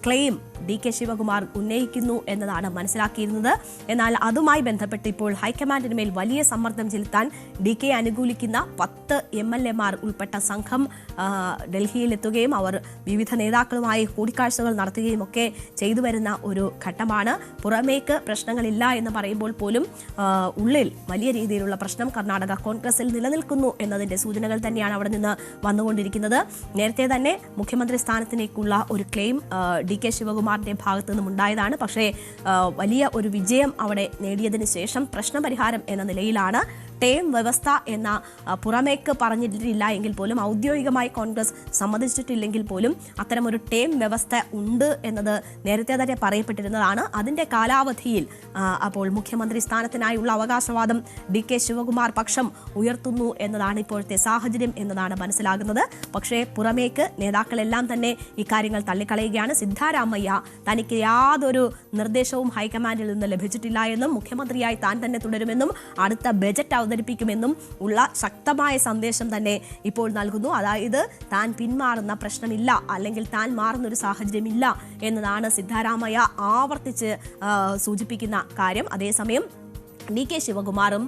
ക്ലെയിം DK ശിവകുമാർ ഉന്നയിക്കുന്നു എന്നതാണ് മനസ്സിലാക്കിയിരുന്നത്. എന്നാൽ അതുമായി ബന്ധപ്പെട്ട് ഇപ്പോൾ ഹൈക്കമാൻഡിന് മേൽ വലിയ സമ്മർദ്ദം ചെലുത്താൻ DK അനുകൂലിക്കുന്ന 10 MLA-മാർ ഉൾപ്പെട്ട സംഘം ഡൽഹിയിലെത്തുകയും അവർ വിവിധ നേതാക്കളുമായി കൂടിക്കാഴ്ചകൾ നടത്തുകയും ഒക്കെ ചെയ്തു വരുന്ന ഒരു ഘട്ടമാണ്. പുറമേക്ക് പ്രശ്നങ്ങളില്ല എന്ന് പറയുമ്പോൾ പോലും ഉള്ളിൽ വലിയ രീതിയിലുള്ള പ്രശ്നം കർണാടക കോൺഗ്രസിൽ നിലനിൽക്കുന്നു എന്നതിൻ്റെ സൂചനകൾ തന്നെയാണ് അവിടെ നിന്ന് വന്നുകൊണ്ടിരിക്കുന്നത്. നേരത്തെ തന്നെ മുഖ്യമന്ത്രി സ്ഥാനത്തിലേക്കുള്ള ഒരു ക്ലെയിം DK ശിവകുമാറിന്റെ ഭാഗത്തു നിന്നും ഉണ്ടായതാണ്. പക്ഷേ വലിയ ഒരു വിജയം അവിടെ നേടിയതിനു ശേഷം പ്രശ്നപരിഹാരം എന്ന നിലയിലാണ് ടേം വ്യവസ്ഥ എന്ന പുറമേക്ക് പറഞ്ഞിട്ടില്ല എങ്കിൽ പോലും ഔദ്യോഗികമായി ഔദ്യോഗികമായി കോൺഗ്രസ് സമ്മതിച്ചിട്ടില്ലെങ്കിൽ പോലും അത്തരമൊരു ടേം വ്യവസ്ഥ ഉണ്ട് എന്നത് നേരത്തെ തന്നെ പറയപ്പെട്ടിരുന്നതാണ്. അതിന്റെ കാലാവധിയിൽ അപ്പോൾ മുഖ്യമന്ത്രി സ്ഥാനത്തിനായുള്ള അവകാശവാദം DK ശിവകുമാർ പക്ഷം ഉയർത്തുന്നു എന്നതാണ് ഇപ്പോഴത്തെ സാഹചര്യം എന്നതാണ് മനസ്സിലാകുന്നത്. പക്ഷേ പുറമേക്ക് നേതാക്കളെല്ലാം തന്നെ ഇക്കാര്യങ്ങൾ തള്ളിക്കളയുകയാണ്. സിദ്ധാരാമയ്യ തനിക്ക് യാതൊരു നിർദ്ദേശവും ഹൈക്കമാൻഡിൽ നിന്ന് ലഭിച്ചിട്ടില്ല എന്നും മുഖ്യമന്ത്രിയായി താൻ തന്നെ തുടരുമെന്നും അടുത്ത ബജറ്റ് അവതരിപ്പിക്കുമെന്നും ഉള്ള ശക്തമായ സന്ദേശം തന്നെ ഇപ്പോൾ നൽകുന്നു. അതായത് താൻ പിന്മാറുന്ന പ്രശ്നമില്ല, അല്ലെങ്കിൽ താൻ മാറുന്നൊരു സാഹചര്യമില്ല എന്നതാണ് സിദ്ധാരാമയ്യ ആവർത്തിച്ച് സൂചിപ്പിക്കുന്ന കാര്യം. അതേസമയം DK ശിവകുമാറും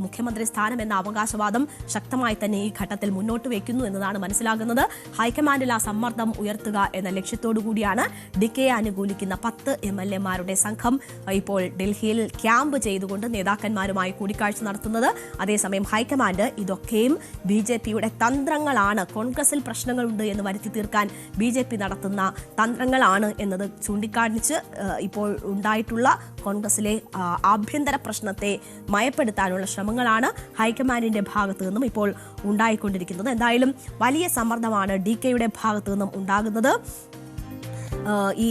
മുഖ്യമന്ത്രി സ്ഥാനം എന്ന അവകാശവാദം ശക്തമായി തന്നെ ഈ ഘട്ടത്തിൽ മുന്നോട്ട് വയ്ക്കുന്നു എന്നതാണ് മനസ്സിലാകുന്നത്. ഹൈക്കമാൻഡിൽ ആ സമ്മർദ്ദം ഉയർത്തുക എന്ന ലക്ഷ്യത്തോടു കൂടിയാണ് DKയെ അനുകൂലിക്കുന്ന 10 MLA-മാരുടെ സംഘം ഇപ്പോൾ ഡൽഹിയിൽ ക്യാമ്പ് ചെയ്തുകൊണ്ട് നേതാക്കന്മാരുമായി കൂടിക്കാഴ്ച നടത്തുന്നത്. അതേസമയം ഹൈക്കമാൻഡ് ഇതൊക്കെയും BJPയുടെ തന്ത്രങ്ങളാണ്, കോൺഗ്രസിൽ പ്രശ്നങ്ങളുണ്ട് എന്ന് വരുത്തി തീർക്കാൻ BJP നടത്തുന്ന തന്ത്രങ്ങളാണ് എന്നത് ചൂണ്ടിക്കാണിച്ച് ഇപ്പോൾ ഉണ്ടായിട്ടുള്ള കോൺഗ്രസിലെ ആഭ്യന്തര പ്രശ്നത്തെ മയപ്പെടുത്താനുള്ള ശ്രമങ്ങളാണ് ഹൈക്കമാൻഡിന്റെ ഭാഗത്തു നിന്നും ഇപ്പോൾ ഉണ്ടായിക്കൊണ്ടിരിക്കുന്നത്. എന്തായാലും വലിയ സമ്മർദ്ദമാണ് DKയുടെ ഭാഗത്തു നിന്നും ഉണ്ടാകുന്നത്. ഈ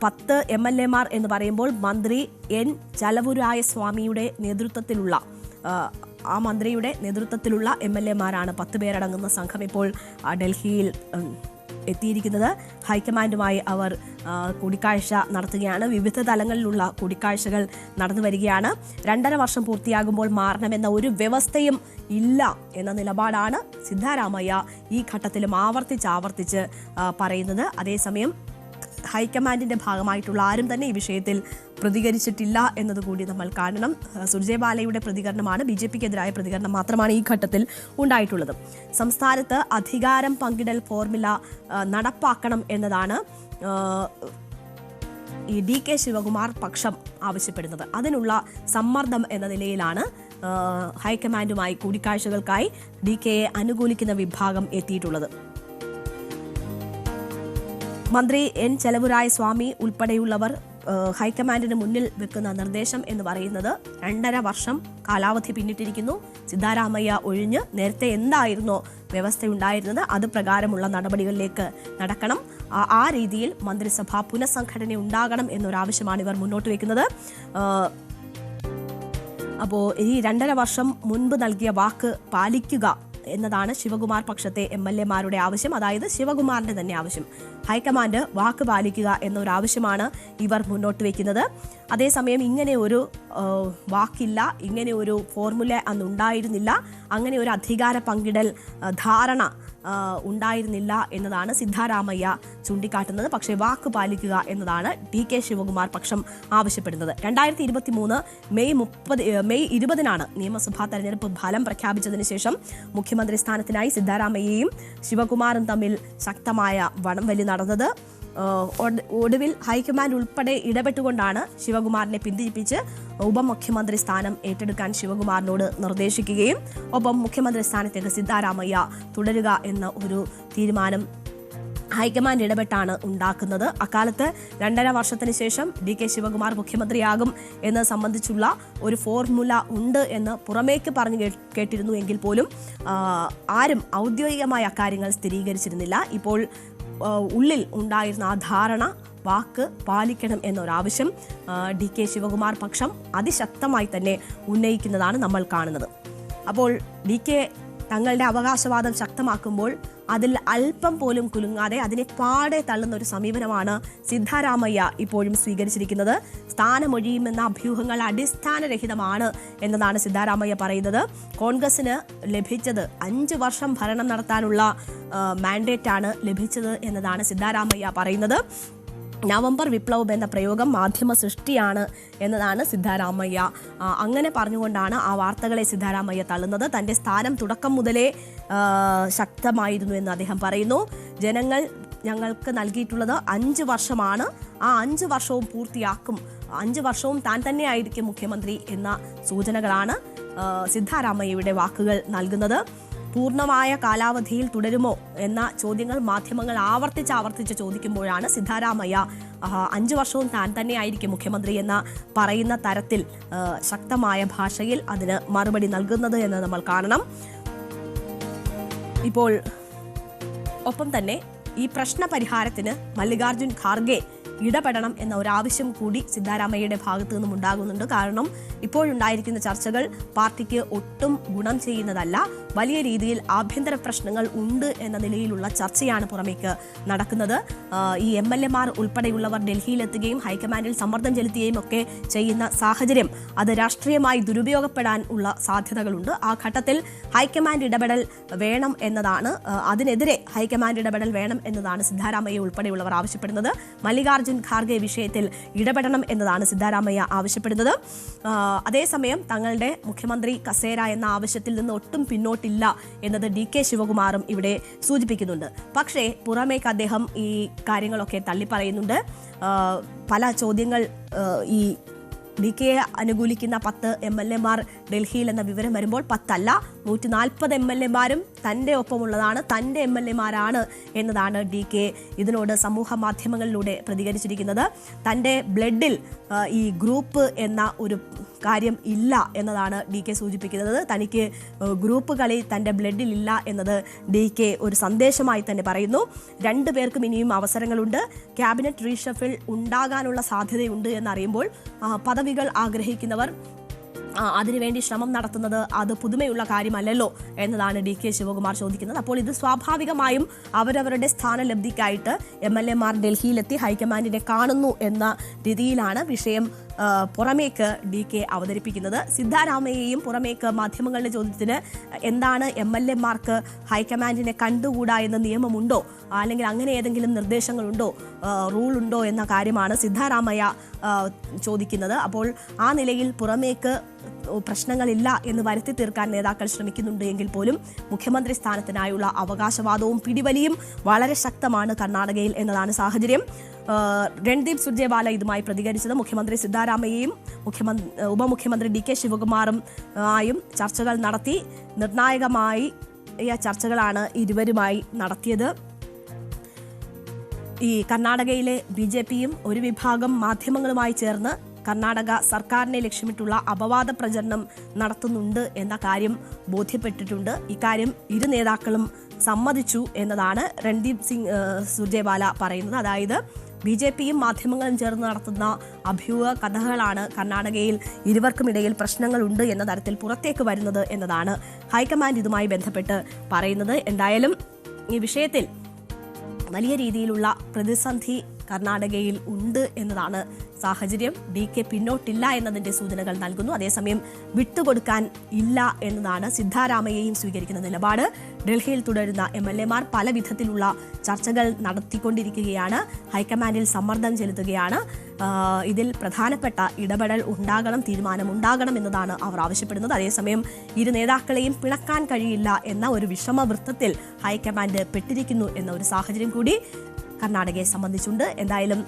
10 MLA-മാർ എന്ന് പറയുമ്പോൾ മന്ത്രി N. ചലവുരായസ്വാമിയുടെ നേതൃത്വത്തിലുള്ള ആ മന്ത്രിയുടെ നേതൃത്വത്തിലുള്ള MLA-മാരാണ് 10 പേരടങ്ങുന്ന സംഘം ഇപ്പോൾ ഡൽഹിയിൽ എത്തിയിരിക്കുന്നത്. ഹൈക്കമാൻഡുമായി അവർ കൂടിക്കാഴ്ച നടത്തുകയാണ്. വിവിധ തലങ്ങളിലുള്ള കൂടിക്കാഴ്ചകൾ നടന്നു വരികയാണ്. 2.5 വർഷം പൂർത്തിയാകുമ്പോൾ മാറണമെന്ന ഒരു വ്യവസ്ഥയും ഇല്ല എന്ന നിലപാടാണ് സിദ്ധാരാമയ്യ ഈ ഘട്ടത്തിലും ആവർത്തിച്ച് പറയുന്നത്. അതേസമയം ഹൈക്കമാൻഡിന്റെ ഭാഗമായിട്ടുള്ള ആരും തന്നെ ഈ വിഷയത്തിൽ പ്രതികരിച്ചിട്ടില്ല എന്നതുകൂടി നമ്മൾ കാണണം. സുർജേവാലയുടെ പ്രതികരണമാണ്, BJPക്കെതിരായ പ്രതികരണം മാത്രമാണ് ഈ ഘട്ടത്തിൽ ഉണ്ടായിട്ടുള്ളത്. സംസ്ഥാനത്ത് അധികാരം പങ്കിടൽ ഫോർമുല നടപ്പാക്കണം എന്നതാണ് ഈ DK ശിവകുമാർ പക്ഷം ആവശ്യപ്പെടുന്നത്. അതിനുള്ള സമ്മർദ്ദം എന്ന നിലയിലാണ് ഹൈക്കമാൻഡുമായി കൂടിക്കാഴ്ചകൾക്കായി DKയെ അനുകൂലിക്കുന്ന വിഭാഗം എത്തിയിട്ടുള്ളത്. മന്ത്രി N. ചലവുരായസ്വാമി ഉൾപ്പെടെയുള്ളവർ ഹൈക്കമാൻഡിന് മുന്നിൽ വെക്കുന്ന നിർദ്ദേശം എന്ന് പറയുന്നത് 2.5 വർഷം കാലാവധി പിന്നിട്ടിരിക്കുന്നു. സിദ്ധാരാമയ്യ ഒഴിഞ്ഞ് നേരത്തെ എന്തായിരുന്നോ വ്യവസ്ഥയുണ്ടായിരുന്നത് അത് പ്രകാരമുള്ള നടപടികളിലേക്ക് നടക്കണം. ആ രീതിയിൽ മന്ത്രിസഭ പുനഃസംഘടന ഉണ്ടാകണം എന്നൊരാവശ്യമാണ് ഇവർ മുന്നോട്ട് വയ്ക്കുന്നത്. അപ്പോൾ ഈ 2.5 വർഷം മുൻപ് നൽകിയ വാക്ക് പാലിക്കുക എന്നതാണ് ശിവകുമാർ പക്ഷത്തെ MLA-മാരുടെ ആവശ്യം. അതായത് ശിവകുമാറിന്റെ തന്നെ ആവശ്യം. ഹൈക്കമാൻഡ് വാക്ക് പാലിക്കുക എന്നൊരാവശ്യമാണ് ഇവർ മുന്നോട്ട് വയ്ക്കുന്നത്. അതേസമയം ഇങ്ങനെ ഒരു വാക്കില്ല, ഇങ്ങനെ ഒരു ഫോർമുല അന്നുണ്ടായിരുന്നില്ല, അങ്ങനെ ഒരു അധികാര പങ്കിടൽ ധാരണ ഉണ്ടായിരുന്നില്ല എന്നതാണ് സിദ്ധാരാമയ്യ ചൂണ്ടിക്കാട്ടുന്നത്. പക്ഷേ വാക്ക് പാലിക്കുക എന്നതാണ് DK ശിവകുമാർ പക്ഷം ആവശ്യപ്പെടുന്നത്. 2023 മെയ് 20-നാണ് നിയമസഭാ തെരഞ്ഞെടുപ്പ് ഫലം പ്രഖ്യാപിച്ചതിന് ശേഷം മുഖ്യമന്ത്രി സ്ഥാനത്തിനായി സിദ്ധാരാമയ്യയും ശിവകുമാറും തമ്മിൽ ശക്തമായ വടംവലി നടന്നത്. ഒടുവിൽ ഹൈക്കമാൻഡ് ഉൾപ്പെടെ ഇടപെട്ടുകൊണ്ടാണ് ശിവകുമാറിനെ പിന്തിരിപ്പിച്ച് ഉപമുഖ്യമന്ത്രി സ്ഥാനം ഏറ്റെടുക്കാൻ ശിവകുമാറിനോട് നിർദ്ദേശിക്കുകയും ഒപ്പം മുഖ്യമന്ത്രി സ്ഥാനത്തേക്ക് സിദ്ധാരാമയ്യ തുടരുക എന്ന ഒരു തീരുമാനം ഹൈക്കമാൻഡ് ഇടപെട്ടാണ് ഉണ്ടാക്കുന്നത്. അക്കാലത്ത് 2.5 വർഷത്തിന് ശേഷം DK ശിവകുമാർ മുഖ്യമന്ത്രിയാകും എന്ന് സംബന്ധിച്ചുള്ള ഒരു ഫോർമുല ഉണ്ട് എന്ന് പുറമേക്ക് പറഞ്ഞു കേട്ടിരുന്നു എങ്കിൽ പോലും ആരും ഔദ്യോഗികമായ കാര്യങ്ങൾ സ്ഥിരീകരിച്ചിരുന്നില്ല. ഇപ്പോൾ ഉള്ളിൽ ഉണ്ടായിരുന്ന ആ ധാരണ, വാക്ക് പാലിക്കണം എന്നൊരാവശ്യം DK ശിവകുമാർ പക്ഷം അതിശക്തമായി തന്നെ ഉന്നയിക്കുന്നതാണ് നമ്മൾ കാണുന്നത്. അപ്പോൾ DK തങ്ങളുടെ അവകാശവാദം ശക്തമാക്കുമ്പോൾ അതിൽ അല്പം പോലും കുലുങ്ങാതെ അതിനെ പാടെ തള്ളുന്ന ഒരു സമീപനമാണ് സിദ്ധാരാമയ്യ ഇപ്പോഴും സ്വീകരിച്ചിരിക്കുന്നത്. സ്ഥാനമൊഴിയുമെന്ന അഭ്യൂഹങ്ങൾ അടിസ്ഥാനരഹിതമാണ് എന്നതാണ് സിദ്ധാരാമയ്യ പറയുന്നത്. കോൺഗ്രസിന് ലഭിച്ചത് 5 വർഷം ഭരണം നടത്താനുള്ള മാൻഡേറ്റാണ് ലഭിച്ചത് എന്നതാണ് സിദ്ധാരാമയ്യ പറയുന്നത്. നവംബർ വിപ്ലവം എന്ന പ്രയോഗം മാധ്യമ സൃഷ്ടിയാണ് എന്നതാണ് സിദ്ധാരാമയ്യ അങ്ങനെ പറഞ്ഞുകൊണ്ടാണ് ആ വാർത്തകളെ സിദ്ധാരാമയ്യ തള്ളുന്നത്. തൻ്റെ സ്ഥാനം തുടക്കം മുതലേ ശക്തമായിരുന്നു എന്ന് അദ്ദേഹം പറയുന്നു. ജനങ്ങൾ ഞങ്ങൾക്ക് നൽകിയിട്ടുള്ളത് 5 വർഷമാണ്. ആ 5 വർഷവും പൂർത്തിയാക്കും, 5 വർഷവും താൻ തന്നെയായിരിക്കും മുഖ്യമന്ത്രി എന്ന സൂചനകളാണ് സിദ്ധാരാമയ്യയുടെ വാക്കുകൾ നൽകുന്നത്. പൂർണ്ണമായ കാലാവധിയിൽ തുടരുമോ എന്ന ചോദ്യങ്ങൾ മാധ്യമങ്ങൾ ആവർത്തിച്ച് ചോദിക്കുമ്പോഴാണ് സിദ്ധാരാമയ്യ 5 വർഷവും താൻ തന്നെയായിരിക്കും മുഖ്യമന്ത്രി എന്ന പറയുന്ന തരത്തിൽ ശക്തമായ ഭാഷയിൽ അതിന് മറുപടി നൽകുന്നത് എന്ന് നമ്മൾ കാണണം. ഇപ്പോൾ ഒപ്പം തന്നെ ഈ പ്രശ്ന പരിഹാരത്തിന് മല്ലികാർജുൻ ഖാർഗെ ഇടപെടണം എന്ന ഒരാവശ്യം കൂടി സിദ്ധാരാമയ്യയുടെ ഭാഗത്തു നിന്നും ഉണ്ടാകുന്നുണ്ട്. കാരണം ഇപ്പോഴുണ്ടായിരിക്കുന്ന ചർച്ചകൾ പാർട്ടിക്ക് ഒട്ടും ഗുണം ചെയ്യുന്നതല്ല. വലിയ രീതിയിൽ ആഭ്യന്തര പ്രശ്നങ്ങൾ ഉണ്ട് എന്ന നിലയിലുള്ള ചർച്ചയാണ് പുറമേക്ക് നടക്കുന്നത്. ഈ MLA-മാർ ഉൾപ്പെടെയുള്ളവർ ഡൽഹിയിലെത്തുകയും ഹൈക്കമാൻഡിൽ സമ്മർദ്ദം ചെലുത്തുകയും ഒക്കെ ചെയ്യുന്ന സാഹചര്യം അത് രാഷ്ട്രീയമായി ദുരുപയോഗപ്പെടാൻ ഉള്ള സാധ്യതകളുണ്ട്. ആ ഘട്ടത്തിൽ ഹൈക്കമാൻഡ് ഇടപെടൽ വേണം എന്നതാണ്, അതിനെതിരെ ഹൈക്കമാൻഡ് ഇടപെടൽ വേണം എന്നതാണ് സിദ്ധാരാമയ്യ ഉൾപ്പെടെയുള്ളവർ ആവശ്യപ്പെടുന്നത്. മല്ലികാർജുൻ ഖാർഗെ വിഷയത്തിൽ ഇടപെടണം എന്നതാണ് സിദ്ധാരാമയ്യ ആവശ്യപ്പെടുന്നത്. അതേസമയം തങ്ങളുടെ മുഖ്യമന്ത്രി കസേര എന്ന ആവശ്യത്തിൽ നിന്ന് ഒട്ടും പിന്നോട്ടില്ല എന്നത് DK ശിവകുമാറും ഇവിടെ സൂചിപ്പിക്കുന്നുണ്ട്. പക്ഷേ പുറമേക്ക് അദ്ദേഹം ഈ കാര്യങ്ങളൊക്കെ തള്ളിപ്പറയുന്നുണ്ട്. പല ചോദ്യങ്ങൾ ഈ DK അനുകൂലിക്കുന്ന 10 MLA-മാർ ഡൽഹിയിൽ എന്ന വിവരം വരുമ്പോൾ 10 അല്ല 140 MLA-മാരും തൻ്റെ ഒപ്പമുള്ളതാണ്, തൻ്റെ MLA-മാരാണ് എന്നതാണ് DK ഇതിനോട് സമൂഹ മാധ്യമങ്ങളിലൂടെ പ്രതികരിച്ചിരിക്കുന്നത്. തൻ്റെ ബ്ലഡിൽ ഈ ഗ്രൂപ്പ് എന്ന ഒരു കാര്യം ഇല്ല എന്നതാണ് DK സൂചിപ്പിക്കുന്നത്. തനിക്ക് ഗ്രൂപ്പ് കളി തൻ്റെ ബ്ലഡിൽ ഇല്ല എന്നത് DK ഒരു സന്ദേശമായി തന്നെ പറയുന്നു. 2 പേർക്കും ഇനിയും അവസരങ്ങളുണ്ട്. ക്യാബിനറ്റ് റീഷഫിൾ ഉണ്ടാകാനുള്ള സാധ്യതയുണ്ട് എന്നറിയുമ്പോൾ പദവികൾ ആഗ്രഹിക്കുന്നവർ അതിനുവേണ്ടി ശ്രമം നടത്തുന്നത് അത് പുതുമയുള്ള കാര്യമല്ലല്ലോ എന്നതാണ് DK ശിവകുമാർ ചോദിക്കുന്നത്. അപ്പോൾ ഇത് സ്വാഭാവികമായും അവരവരുടെ സ്ഥാനലബ്ധിക്കായിട്ട് MLA-മാർ ഡൽഹിയിലെത്തി ഹൈക്കമാൻഡിനെ കാണുന്നു എന്ന രീതിയിലാണ് വിഷയം പുറമേക്ക് DK അവതരിപ്പിക്കുന്നത്. സിദ്ധാരാമയ്യയും പുറമേക്ക് മാധ്യമങ്ങളുടെ ചോദ്യത്തിന് എന്താണ് MLA-മാർക്ക് ഹൈക്കമാൻഡിനെ കണ്ടുകൂടാ എന്ന നിയമമുണ്ടോ, അല്ലെങ്കിൽ അങ്ങനെ ഏതെങ്കിലും നിർദ്ദേശങ്ങളുണ്ടോ, റൂൾ ഉണ്ടോ എന്ന കാര്യമാണ് സിദ്ധാരാമയ്യ ചോദിക്കുന്നത്. അപ്പോൾ ആ നിലയിൽ പുറമേക്ക് പ്രശ്നങ്ങളില്ല എന്ന് വരുത്തി തീർക്കാൻ നേതാക്കൾ ശ്രമിക്കുന്നുണ്ട് എങ്കിൽ പോലും മുഖ്യമന്ത്രി സ്ഥാനത്തിനായുള്ള അവകാശവാദവും പിടിവലിയും വളരെ ശക്തമാണ് കർണാടകയിൽ എന്നതാണ് സാഹചര്യം. രൺദീപ് സുർജേവാല ഇതുമായി പ്രതികരിച്ചത് മുഖ്യമന്ത്രി സിദ്ധാരാമയ്യയും ഉപമുഖ്യമന്ത്രി DK ശിവകുമാറും ആയും ചർച്ചകൾ നടത്തി. നിർണായകമായി ചർച്ചകളാണ് ഇരുവരുമായി നടത്തിയത്. ഈ കർണാടകയിലെ BJP-യും ഒരു വിഭാഗം മാധ്യമങ്ങളുമായി ചേർന്ന് കർണാടക സർക്കാരിനെ ലക്ഷ്യമിട്ടുള്ള അപവാദ പ്രചരണം നടത്തുന്നുണ്ട് എന്ന കാര്യം ബോധ്യപ്പെട്ടിട്ടുണ്ട്. ഇക്കാര്യം ഇരു നേതാക്കളും സമ്മതിച്ചു എന്നതാണ് രൺദീപ് സിംഗ് സുർജേവാല പറയുന്നത്. അതായത് BJP-യും മാധ്യമങ്ങളും ചേർന്ന് നടത്തുന്ന അഭ്യൂഹ കഥകളാണ് കർണാടകയിൽ ഇരുവർക്കുമിടയിൽ പ്രശ്നങ്ങളുണ്ട് എന്ന തരത്തിൽ പുറത്തേക്ക് വരുന്നത് എന്നതാണ് ഹൈക്കമാൻഡ് ഇതുമായി ബന്ധപ്പെട്ട് പറയുന്നത്. എന്തായാലും ഈ വിഷയത്തിൽ വലിയ രീതിയിലുള്ള പ്രതിസന്ധി കർണാടകയിൽ ഉണ്ട് എന്നതാണ് സാഹചര്യം. DK പിന്നോട്ടില്ല എന്നതിൻ്റെ സൂചനകൾ നൽകുന്നു. അതേസമയം വിട്ടുകൊടുക്കാൻ ഇല്ല എന്നതാണ് സിദ്ധാരാമയ്യയും സ്വീകരിക്കുന്ന നിലപാട്. ഡൽഹിയിൽ തുടരുന്ന MLA-മാർ പല വിധത്തിലുള്ള ചർച്ചകൾ നടത്തിക്കൊണ്ടിരിക്കുകയാണ്, ഹൈക്കമാൻഡിൽ സമ്മർദ്ദം ചെലുത്തുകയാണ്. ഇതിൽ പ്രധാനപ്പെട്ട ഇടപെടൽ ഉണ്ടാകണം, തീരുമാനമുണ്ടാകണം എന്നതാണ് അവർ ആവശ്യപ്പെടുന്നത്. അതേസമയം ഇരു നേതാക്കളെയും പിണക്കാൻ കഴിയില്ല എന്ന ഒരു വിഷമവൃത്തത്തിൽ ഹൈക്കമാൻഡ് പെട്ടിരിക്കുന്നു എന്ന ഒരു സാഹചര്യം കൂടി കർണാടകയെ സംബന്ധിച്ചുണ്ട്. എന്തായാലും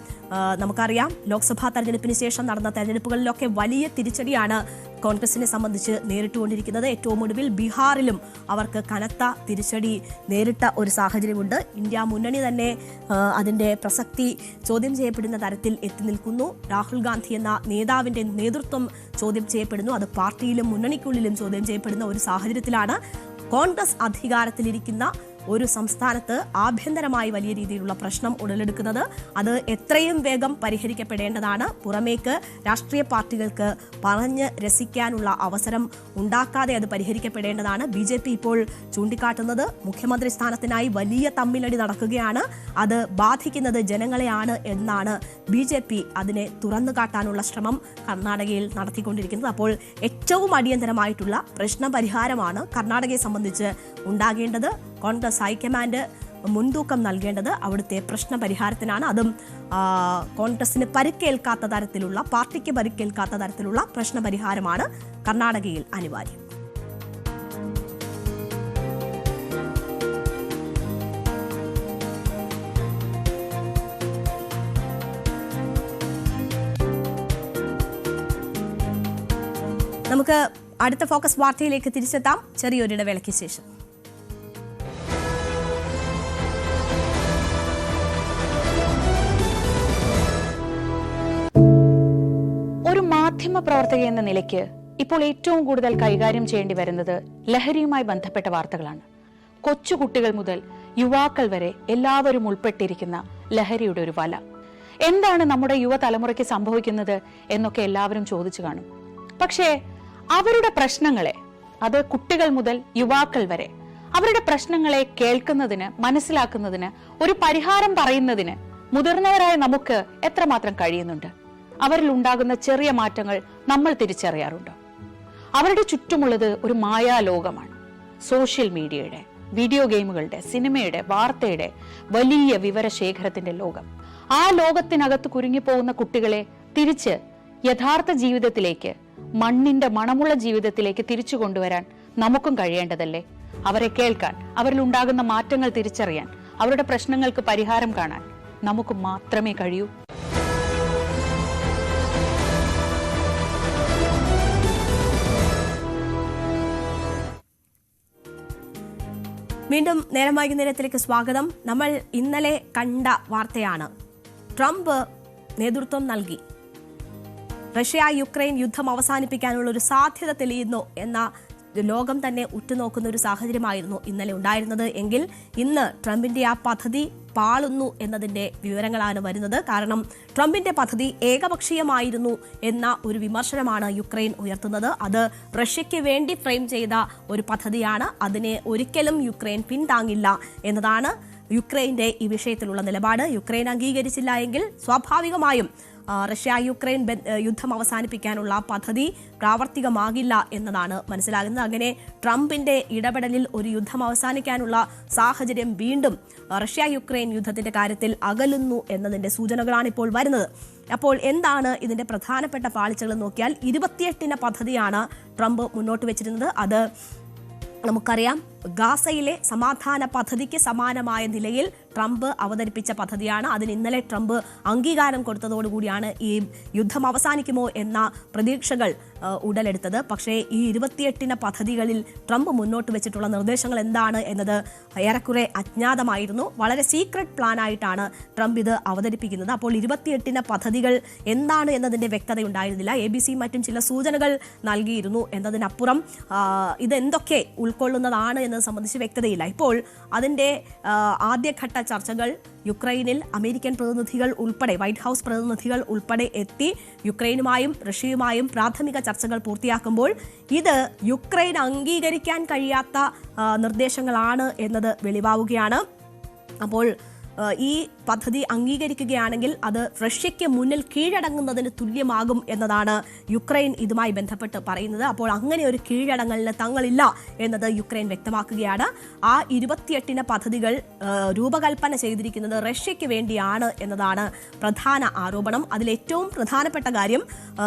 നമുക്കറിയാം, ലോക്സഭാ തെരഞ്ഞെടുപ്പിന് ശേഷം നടന്ന തെരഞ്ഞെടുപ്പുകളിലൊക്കെ വലിയ തിരിച്ചടിയാണ് കോൺഗ്രസിനെ സംബന്ധിച്ച് നേരിട്ടുകൊണ്ടിരിക്കുന്നത്. ഏറ്റവും ഒടുവിൽ ബീഹാറിലും അവർക്ക് കനത്ത തിരിച്ചടി നേരിട്ട ഒരു സാഹചര്യമുണ്ട്. ഇന്ത്യ മുന്നണി തന്നെ അതിൻ്റെ പ്രസക്തി ചോദ്യം ചെയ്യപ്പെടുന്ന തരത്തിൽ എത്തി നിൽക്കുന്നു. രാഹുൽ ഗാന്ധി എന്ന നേതാവിൻ്റെ നേതൃത്വം ചോദ്യം ചെയ്യപ്പെടുന്നു. അത് പാർട്ടിയിലും മുന്നണിക്കുള്ളിലും ചോദ്യം ചെയ്യപ്പെടുന്ന ഒരു സാഹചര്യത്തിലാണ് കോൺഗ്രസ് അധികാരത്തിലിരിക്കുന്ന ഒരു സംസ്ഥാനത്ത് ആഭ്യന്തരമായി വലിയ രീതിയിലുള്ള പ്രശ്നം ഉടലെടുക്കുന്നത്. അത് എത്രയും വേഗം പരിഹരിക്കപ്പെടേണ്ടതാണ്. പുറമേക്ക് രാഷ്ട്രീയ പാർട്ടികൾക്ക് പറഞ്ഞ് രസിക്കാനുള്ള അവസരം ഉണ്ടാക്കാതെ അത് പരിഹരിക്കപ്പെടേണ്ടതാണ്. BJP ഇപ്പോൾ ചൂണ്ടിക്കാട്ടുന്നത് മുഖ്യമന്ത്രി സ്ഥാനത്തിനായി വലിയ തമ്മിലടി നടക്കുകയാണ്, അത് ബാധിക്കുന്നത് ജനങ്ങളെയാണ് എന്നാണ് BJP അതിനെ തുറന്നു കാട്ടാനുള്ള ശ്രമം കർണാടകയിൽ നടത്തിക്കൊണ്ടിരിക്കുന്നത്. അപ്പോൾ ഏറ്റവും അടിയന്തരമായിട്ടുള്ള പ്രശ്നപരിഹാരമാണ് കർണാടകയെ സംബന്ധിച്ച് ഉണ്ടാകേണ്ടത്. കോൺഗ്രസ് ഹൈക്കമാൻഡ് മുൻതൂക്കം നൽകേണ്ടത് അവിടുത്തെ പ്രശ്ന പരിഹാരത്തിനാണ്. അതും കോൺഗ്രസിന് പരിക്കേൽക്കാത്ത തരത്തിലുള്ള, പാർട്ടിക്ക് പരിക്കേൽക്കാത്ത തരത്തിലുള്ള പ്രശ്ന പരിഹാരമാണ് കർണാടകയിൽ അനിവാര്യം. നമുക്ക് അടുത്ത ഫോക്കസ് വാർത്തയിലേക്ക് തിരിച്ചെത്താം, ചെറിയൊരിടവേളയ്ക്ക് ശേഷം. ഒരു മാധ്യമ പ്രവർത്തക എന്ന നിലയ്ക്ക് ഇപ്പോൾ ഏറ്റവും കൂടുതൽ കൈകാര്യം ചെയ്യേണ്ടി വരുന്നത് ലഹരിയുമായി ബന്ധപ്പെട്ട വാർത്തകളാണ്. കൊച്ചുകുട്ടികൾ മുതൽ യുവാക്കൾ വരെ എല്ലാവരും ഉൾപ്പെട്ടിരിക്കുന്ന ലഹരിയുടെ ഒരു വല. എന്താണ് നമ്മുടെ യുവതലമുറയ്ക്ക് സംഭവിക്കുന്നത് എന്നൊക്കെ എല്ലാവരും ചോദിച്ചു കാണും. പക്ഷേ അവരുടെ പ്രശ്നങ്ങളെ, അത് കുട്ടികൾ മുതൽ യുവാക്കൾ വരെ, അവരുടെ പ്രശ്നങ്ങളെ കേൾക്കുന്നതിന്, മനസ്സിലാക്കുന്നതിന്, ഒരു പരിഹാരം പറയുന്നതിന് മുതിർന്നവരായ നമുക്ക് എത്രമാത്രം കഴിയുന്നുണ്ട്? അവരിൽ ഉണ്ടാകുന്ന ചെറിയ മാറ്റങ്ങൾ നമ്മൾ തിരിച്ചറിയാറുണ്ടോ? അവരുടെ ചുറ്റുമുള്ളത് ഒരു മായാലോകമാണ്. സോഷ്യൽ മീഡിയയുടെ, വീഡിയോ ഗെയിമുകളുടെ, സിനിമയുടെ, വാർത്തയുടെ വലിയ വിവരശേഖരത്തിന്റെ ലോകം. ആ ലോകത്തിനകത്ത് കുരുങ്ങിപ്പോകുന്ന കുട്ടികളെ തിരിച്ച് യഥാർത്ഥ ജീവിതത്തിലേക്ക്, മണ്ണിന്റെ മണമുള്ള ജീവിതത്തിലേക്ക് തിരിച്ചു കൊണ്ടുവരാൻ നമുക്കും കഴിയേണ്ടതല്ലേ? അവരെ കേൾക്കാൻ, അവരിൽ ഉണ്ടാകുന്ന മാറ്റങ്ങൾ തിരിച്ചറിയാൻ, അവരുടെ പ്രശ്നങ്ങൾക്ക് പരിഹാരം കാണാൻ നമുക്ക് മാത്രമേ കഴിയൂ. വീണ്ടും നേരം വൈകുന്നേരത്തിലേക്ക് സ്വാഗതം. നമ്മൾ ഇന്നലെ കണ്ട വാർത്തയാണ്. ട്രംപ് നേതൃത്വം നൽകി റഷ്യ യുക്രൈൻ യുദ്ധം അവസാനിപ്പിക്കാനുള്ള ഒരു സാധ്യത തെളിയുന്നു എന്ന ലോകം തന്നെ ഉറ്റുനോക്കുന്ന ഒരു സാഹചര്യമായിരുന്നു ഇന്നലെ ഉണ്ടായിരുന്നത്. എങ്കിൽ ഇന്ന് ട്രംപിന്റെ ആ പദ്ധതി പാളുന്നു എന്നതിന്റെ വിവരങ്ങളാണ് വരുന്നത്. കാരണം ട്രംപിന്റെ പദ്ധതി ഏകപക്ഷീയമായിരുന്നു എന്ന ഒരു വിമർശനമാണ് യുക്രൈൻ ഉയർത്തുന്നത്. അത് റഷ്യയ്ക്ക് വേണ്ടി ഫ്രെയിം ചെയ്ത ഒരു പദ്ധതിയാണ്. അതിനെ ഒരിക്കലും യുക്രൈൻ പിന്താങ്ങില്ല എന്നതാണ് യുക്രൈന്റെ ഈ വിഷയത്തിലുള്ള നിലപാട്. യുക്രൈൻ അംഗീകരിച്ചില്ല എങ്കിൽ സ്വാഭാവികമായും റഷ്യ യുക്രൈൻ യുദ്ധം അവസാനിപ്പിക്കാനുള്ള പദ്ധതി പ്രാവർത്തികമാകില്ല എന്നതാണ് മനസ്സിലാകുന്നത്. അങ്ങനെ ട്രംപിന്റെ ഇടപെടലിൽ ഒരു യുദ്ധം അവസാനിക്കാനുള്ള സാഹചര്യം വീണ്ടും റഷ്യ യുക്രൈൻ യുദ്ധത്തിന്റെ കാര്യത്തിൽ അകലുന്നു എന്നതിന്റെ സൂചനകളാണ് ഇപ്പോൾ വരുന്നത്. അപ്പോൾ എന്താണ് ഇതിന്റെ പ്രധാനപ്പെട്ട പാളിച്ചകൾ നോക്കിയാൽ 28 പദ്ധതിയാണ് ട്രംപ് മുന്നോട്ട് വെച്ചിരുന്നത്. അത് നമുക്കറിയാം, ഗാസയിലെ സമാധാന പദ്ധതിക്ക് സമാനമായ നിലയിൽ ട്രംപ് അവതരിപ്പിച്ച പദ്ധതിയാണ്. അതിന് ഇന്നലെ ട്രംപ് അംഗീകാരം കൊടുത്തതോടുകൂടിയാണ് ഈ യുദ്ധം അവസാനിക്കുമോ എന്ന പ്രതീക്ഷകൾ ഉടലെടുത്തത്. പക്ഷേ ഈ 28 പദ്ധതികളിൽ ട്രംപ് മുന്നോട്ട് വെച്ചിട്ടുള്ള നിർദ്ദേശങ്ങൾ എന്താണ് എന്നത് ഏറെക്കുറെ അജ്ഞാതമായിരുന്നു. വളരെ സീക്രട്ട് പ്ലാനായിട്ടാണ് ട്രംപ് ഇത് അവതരിപ്പിക്കുന്നത്. അപ്പോൾ 28 പദ്ധതികൾ എന്താണ് എന്നതിന്റെ വ്യക്തത ഉണ്ടായിരുന്നില്ല. ABC മറ്റും ചില സൂചനകൾ നൽകിയിരുന്നു എന്നതിനപ്പുറം ഇതെന്തൊക്കെ ഉൾക്കൊള്ളുന്നതാണ് എന്നത് സംബന്ധിച്ച് വ്യക്തതയില്ല. ഇപ്പോൾ അതിന്റെ ആദ്യഘട്ട ചർച്ചകൾ യുക്രൈനിൽ അമേരിക്കൻ പ്രതിനിധികൾ ഉൾപ്പെടെ, വൈറ്റ് ഹൗസ് പ്രതിനിധികൾ ഉൾപ്പെടെ എത്തി യുക്രൈനുമായും റഷ്യയുമായും പ്രാഥമിക ചർച്ചകൾ പൂർത്തിയാക്കുമ്പോൾ ഇത് യുക്രൈൻ അംഗീകരിക്കാൻ കഴിയാത്ത നിർദ്ദേശങ്ങളാണ് എന്നത് വെളിവാവുകയാണ്. അപ്പോൾ ഈ പദ്ധതി അംഗീകരിക്കുകയാണെങ്കിൽ അത് റഷ്യയ്ക്ക് മുന്നിൽ കീഴടങ്ങുന്നതിന് തുല്യമാകും എന്നതാണ് യുക്രൈൻ ഇതുമായി ബന്ധപ്പെട്ട് പറയുന്നത്. അപ്പോൾ അങ്ങനെ ഒരു കീഴടങ്ങലിന് തങ്ങളില്ല എന്നത് യുക്രൈൻ വ്യക്തമാക്കുകയാണ്. ആ 28 പദ്ധതികൾ രൂപകൽപ്പന ചെയ്തിരിക്കുന്നത് റഷ്യയ്ക്ക് വേണ്ടിയാണ് എന്നതാണ് പ്രധാന ആരോപണം. അതിലേറ്റവും പ്രധാനപ്പെട്ട കാര്യം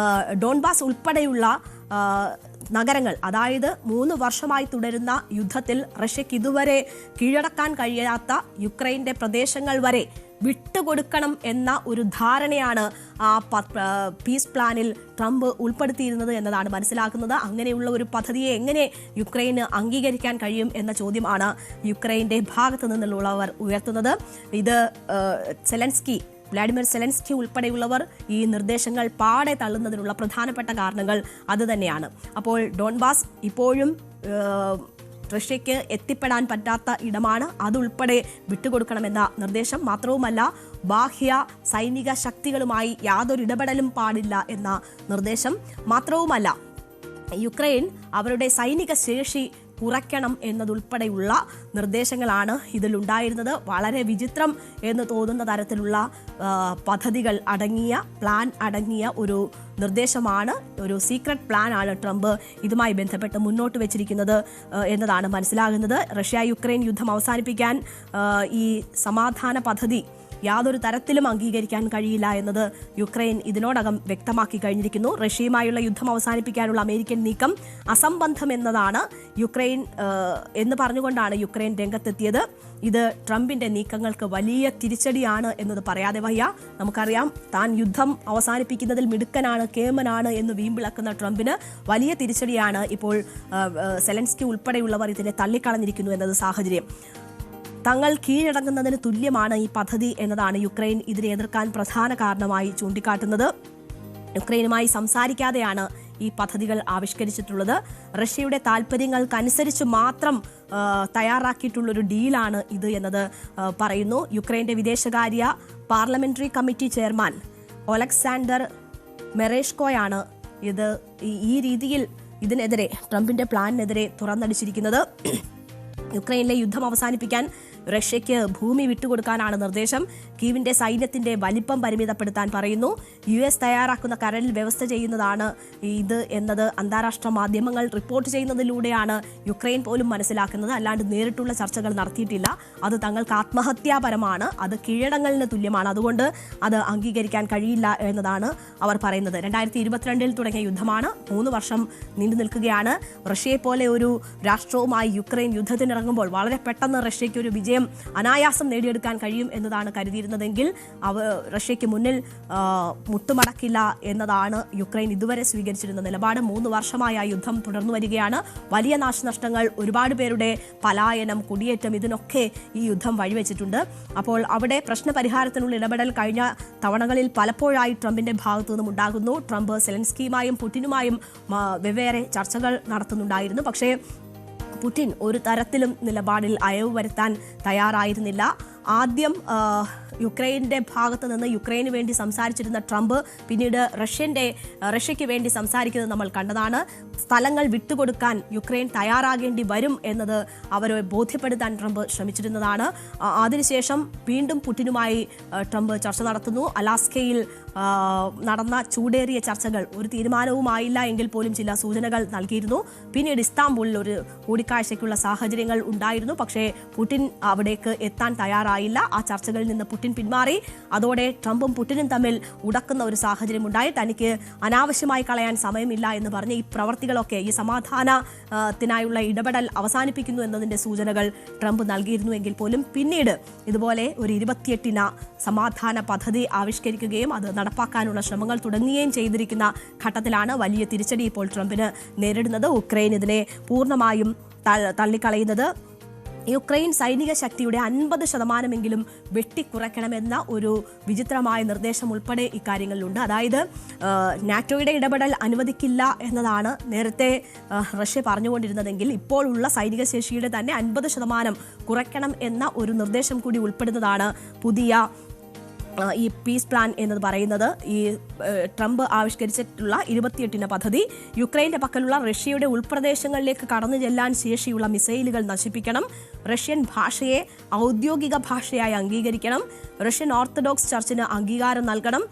ഡോൺബാസ് ഉൾപ്പെടെയുള്ള നഗരങ്ങൾ, അതായത് 3 വർഷമായി തുടരുന്ന യുദ്ധത്തിൽ റഷ്യയ്ക്ക് ഇതുവരെ കീഴടക്കാൻ കഴിയാത്ത യുക്രൈന്റെ പ്രദേശങ്ങൾ വരെ വിട്ടുകൊടുക്കണം എന്ന ഒരു ധാരണയാണ് ആ പീസ് പ്ലാനിൽ ട്രംപ് ഉൾപ്പെടുത്തിയിരുന്നത് എന്നതാണ് മനസ്സിലാക്കുന്നത്. അങ്ങനെയുള്ള ഒരു പദ്ധതിയെ എങ്ങനെ യുക്രൈന് അംഗീകരിക്കാൻ കഴിയും എന്ന ചോദ്യമാണ് യുക്രൈന്റെ ഭാഗത്തു നിന്നുള്ളവർ ഉയർത്തുന്നത്. ഇത് വ്ളാഡിമിർ സെലൻസ്കി ഉൾപ്പെടെയുള്ളവർ ഈ നിർദ്ദേശങ്ങൾ പാടെ തള്ളുന്നതിനുള്ള പ്രധാനപ്പെട്ട കാരണങ്ങൾ അതുതന്നെയാണ്. അപ്പോൾ ഡോൺബാസ് ഇപ്പോഴും റഷ്യയ്ക്ക് എത്തിപ്പെടാൻ പറ്റാത്ത ഇടമാണ്. അതുൾപ്പെടെ വിട്ടുകൊടുക്കണമെന്ന നിർദ്ദേശം. മാത്രവുമല്ല, ബാഹ്യ സൈനിക ശക്തികളുമായി യാതൊരു ഇടപെടലും പാടില്ല എന്ന നിർദ്ദേശം. മാത്രവുമല്ല, യുക്രൈൻ അവരുടെ സൈനിക ശേഷി കുറയ്ക്കണം എന്നതുൾപ്പെടെയുള്ള നിർദ്ദേശങ്ങളാണ് ഇതിലുണ്ടായിരുന്നത്. വളരെ വിചിത്രം എന്ന് തോന്നുന്ന തരത്തിലുള്ള പദ്ധതികൾ അടങ്ങിയ, പ്ലാൻ അടങ്ങിയ ഒരു നിർദ്ദേശമാണ്, ഒരു സീക്രട്ട് പ്ലാനാണ് ട്രംപ് ഇതുമായി ബന്ധപ്പെട്ട് മുന്നോട്ട് വെച്ചിരിക്കുന്നത് എന്നതാണ് മനസ്സിലാകുന്നത്. റഷ്യ യുക്രൈൻ യുദ്ധം അവസാനിപ്പിക്കാൻ ഈ സമാധാന പദ്ധതി യാതൊരു തരത്തിലും അംഗീകരിക്കാൻ കഴിയില്ല എന്നത് യുക്രൈൻ ഇതിനോടകം വ്യക്തമാക്കി കഴിഞ്ഞിരിക്കുന്നു. റഷ്യയുമായുള്ള യുദ്ധം അവസാനിപ്പിക്കാനുള്ള അമേരിക്കൻ നീക്കം അസംബന്ധം എന്നതാണ് യുക്രൈൻ എന്ന് പറഞ്ഞുകൊണ്ടാണ് യുക്രൈൻ രംഗത്തെത്തിയത്. ഇത് ട്രംപിന്റെ നീക്കങ്ങൾക്ക് വലിയ തിരിച്ചടിയാണ് എന്നത് പറയാതെ വയ്യ. നമുക്കറിയാം, താൻ യുദ്ധം അവസാനിപ്പിക്കുന്നതിൽ മിടുക്കനാണ്, കേമനാണ് എന്ന് വീമ്പിളക്കുന്ന ട്രംപിന് വലിയ തിരിച്ചടിയാണ് ഇപ്പോൾ സെലൻസ്കി ഉൾപ്പെടെയുള്ളവർ ഇതിനെ തള്ളിക്കളഞ്ഞിരിക്കുന്നു എന്നത് സാഹചര്യം. തങ്ങൾ കീഴടങ്ങുന്നതിന് തുല്യമാണ് ഈ പദ്ധതി എന്നതാണ് യുക്രൈൻ ഇതിനെ എതിർക്കാൻ പ്രധാന കാരണമായി ചൂണ്ടിക്കാട്ടുന്നത്. യുക്രൈനുമായി സംസാരിക്കാതെയാണ് ഈ പദ്ധതികൾ ആവിഷ്കരിച്ചിട്ടുള്ളത്. റഷ്യയുടെ താല്പര്യങ്ങൾക്കനുസരിച്ച് മാത്രം തയ്യാറാക്കിയിട്ടുള്ളൊരു ഡീലാണ് ഇത് എന്നത് പറയുന്നു. യുക്രൈൻ്റെ വിദേശകാര്യ പാർലമെന്ററി കമ്മിറ്റി ചെയർമാൻ ഒലക്സാണ്ടർ മെറേഷ്കോയാണ് ഇത് ഈ രീതിയിൽ ഇതിനെതിരെ, ട്രംപിന്റെ പ്ലാനിനെതിരെ തുറന്നടിച്ചിരിക്കുന്നത്. യുക്രൈനിലെ യുദ്ധം അവസാനിപ്പിക്കാൻ റഷ്യയ്ക്ക് ഭൂമി വിട്ടുകൊടുക്കാനാണ് നിർദ്ദേശം. കീവിന്റെ സൈന്യത്തിന്റെ വലിപ്പം പരിമിതപ്പെടുത്താൻ പറയുന്നു. US തയ്യാറാക്കുന്ന കരടിൽ വ്യവസ്ഥ ചെയ്യുന്നതാണ് ഇത് എന്നത് അന്താരാഷ്ട്ര മാധ്യമങ്ങൾ റിപ്പോർട്ട് ചെയ്യുന്നതിലൂടെയാണ് യുക്രൈൻ പോലും മനസ്സിലാക്കുന്നത്. അല്ലാണ്ട് നേരിട്ടുള്ള ചർച്ചകൾ നടത്തിയിട്ടില്ല. അത് തങ്ങൾക്ക് ആത്മഹത്യാപരമാണ്, അത് കീഴടങ്ങലിന് തുല്യമാണ്, അതുകൊണ്ട് അത് അംഗീകരിക്കാൻ കഴിയില്ല എന്നതാണ് അവർ പറയുന്നത്. 2022 തുടങ്ങിയ യുദ്ധമാണ്, 3 വർഷം നീണ്ടു നിൽക്കുകയാണ്. റഷ്യയെ പോലെ ഒരു രാഷ്ട്രവുമായി യുക്രൈൻ യുദ്ധത്തിനിറങ്ങുമ്പോൾ വളരെ പെട്ടെന്ന് റഷ്യയ്ക്ക് ഒരു വിജയം അനായാസം നേടിയെടുക്കാൻ കഴിയും എന്നതാണ് കരുതിയിരുന്നതെങ്കിൽ റഷ്യയ്ക്ക് മുന്നിൽ മുട്ടുമടക്കില്ല എന്നതാണ് യുക്രൈൻ ഇതുവരെ സ്വീകരിച്ചിരുന്ന നിലപാട്. 3 വർഷമായി ആ യുദ്ധം തുടർന്നു വരികയാണ്. വലിയ നാശനഷ്ടങ്ങൾ, ഒരുപാട് പേരുടെ പലായനം, കുടിയേറ്റം, ഇതിനൊക്കെ ഈ യുദ്ധം വഴിവെച്ചിട്ടുണ്ട്. അപ്പോൾ അവിടെ പ്രശ്നപരിഹാരത്തിനുള്ള ഇടപെടൽ കഴിഞ്ഞ തവണകളിൽ പലപ്പോഴായി ട്രംപിന്റെ ഭാഗത്തു നിന്നും ഉണ്ടാകുന്നു. ട്രംപ് സെലൻസ്കിയുമായും പുടിനുമായും വെവ്വേറെ ചർച്ചകൾ നടത്തുന്നുണ്ടായിരുന്നു. പക്ഷേ പുടിൻ ഒരു തരത്തിലും നിലപാടിൽ അയവ് വരുത്താൻ തയ്യാറായിരുന്നില്ല. ആദ്യം യുക്രൈൻ്റെ ഭാഗത്ത് നിന്ന് യുക്രൈന് വേണ്ടി സംസാരിച്ചിരുന്ന ട്രംപ് പിന്നീട് റഷ്യയ്ക്ക് വേണ്ടി സംസാരിക്കുന്നത് നമ്മൾ കണ്ടതാണ്. സ്ഥലങ്ങൾ വിട്ടുകൊടുക്കാൻ യുക്രൈൻ തയ്യാറാകേണ്ടി വരും എന്നത് അവരെ ബോധ്യപ്പെടുത്താൻ ട്രംപ് ശ്രമിച്ചിരുന്നതാണ്. അതിനുശേഷം വീണ്ടും പുടിനുമായി ട്രംപ് ചർച്ച നടത്തുന്നു. അലാസ്കയിൽ നടന്ന ചൂടേറിയ ചർച്ചകൾ ഒരു തീരുമാനവുമായില്ല എങ്കിൽ പോലും ചില സൂചനകൾ നൽകിയിരുന്നു. പിന്നീട് ഇസ്താംബൂളിൽ ഒരു കൂടിക്കാഴ്ചയ്ക്കുള്ള സാഹചര്യങ്ങൾ ഉണ്ടായിരുന്നു. പക്ഷേ പുടിൻ അവിടേക്ക് എത്താൻ തയ്യാറായില്ല. ആ ചർച്ചകളിൽ നിന്ന് പുടിൻ പിന്മാറി. അതോടെ ട്രംപും പുടിനും തമ്മിൽ ഉടക്കുന്ന ഒരു സാഹചര്യം ഉണ്ടായി. തനിക്ക് അനാവശ്യമായി കളയാൻ സമയമില്ല എന്ന് പറഞ്ഞ് ഈ പ്രവർത്തികളൊക്കെ, ഈ സമാധാനത്തിനായുള്ള ഇടപെടൽ അവസാനിപ്പിക്കുന്നു എന്നതിൻ്റെ സൂചനകൾ ട്രംപ് നൽകിയിരുന്നുവെങ്കിൽ പോലും പിന്നീട് ഇതുപോലെ ഒരു 28-ന് സമാധാന പദ്ധതി ആവിഷ്കരിക്കുകയും അത് നടപ്പാക്കാനുള്ള ശ്രമങ്ങൾ തുടങ്ങുകയും ചെയ്തിരിക്കുന്ന ഘട്ടത്തിലാണ് വലിയ തിരിച്ചടി ഇപ്പോൾ ട്രംപിന് നേരിടുന്നത്. ഉക്രൈൻ ഇതിനെ പൂർണ്ണമായും തള്ളിക്കളയുന്നത്. യുക്രൈൻ സൈനിക ശക്തിയുടെ 50% വെട്ടിക്കുറയ്ക്കണമെന്ന ഒരു വിചിത്രമായ നിർദ്ദേശം ഉൾപ്പെടെ ഇക്കാര്യങ്ങളിലുണ്ട്. അതായത് നാറ്റോയുടെ ഇടപെടൽ അനുവദിക്കില്ല എന്നതാണ് നേരത്തെ റഷ്യ പറഞ്ഞുകൊണ്ടിരുന്നതെങ്കിൽ ഇപ്പോൾ ഉള്ള സൈനിക ശേഷിയുടെ തന്നെ 50% കുറയ്ക്കണം എന്ന ഒരു നിർദ്ദേശം കൂടി ഉൾപ്പെടുന്നതാണ് പുതിയ ഈ പീസ് പ്ലാൻ എന്ന് പറയുന്നത്. ഈ ട്രംപ് ആവിഷ്കരിച്ചിട്ടുള്ള 28-ന് പദ്ധതി യുക്രൈൻ്റെ പക്കലുള്ള റഷ്യയുടെ ഉൾപ്രദേശങ്ങളിലേക്ക് കടന്നു ചെല്ലാൻ ശേഷിയുള്ള മിസൈലുകൾ നശിപ്പിക്കണം, റഷ്യൻ ഭാഷയെ ഔദ്യോഗിക ഭാഷയായി അംഗീകരിക്കണം, റഷ്യൻ ഓർത്തഡോക്സ് ചർച്ചിന് അംഗീകാരം നൽകണം,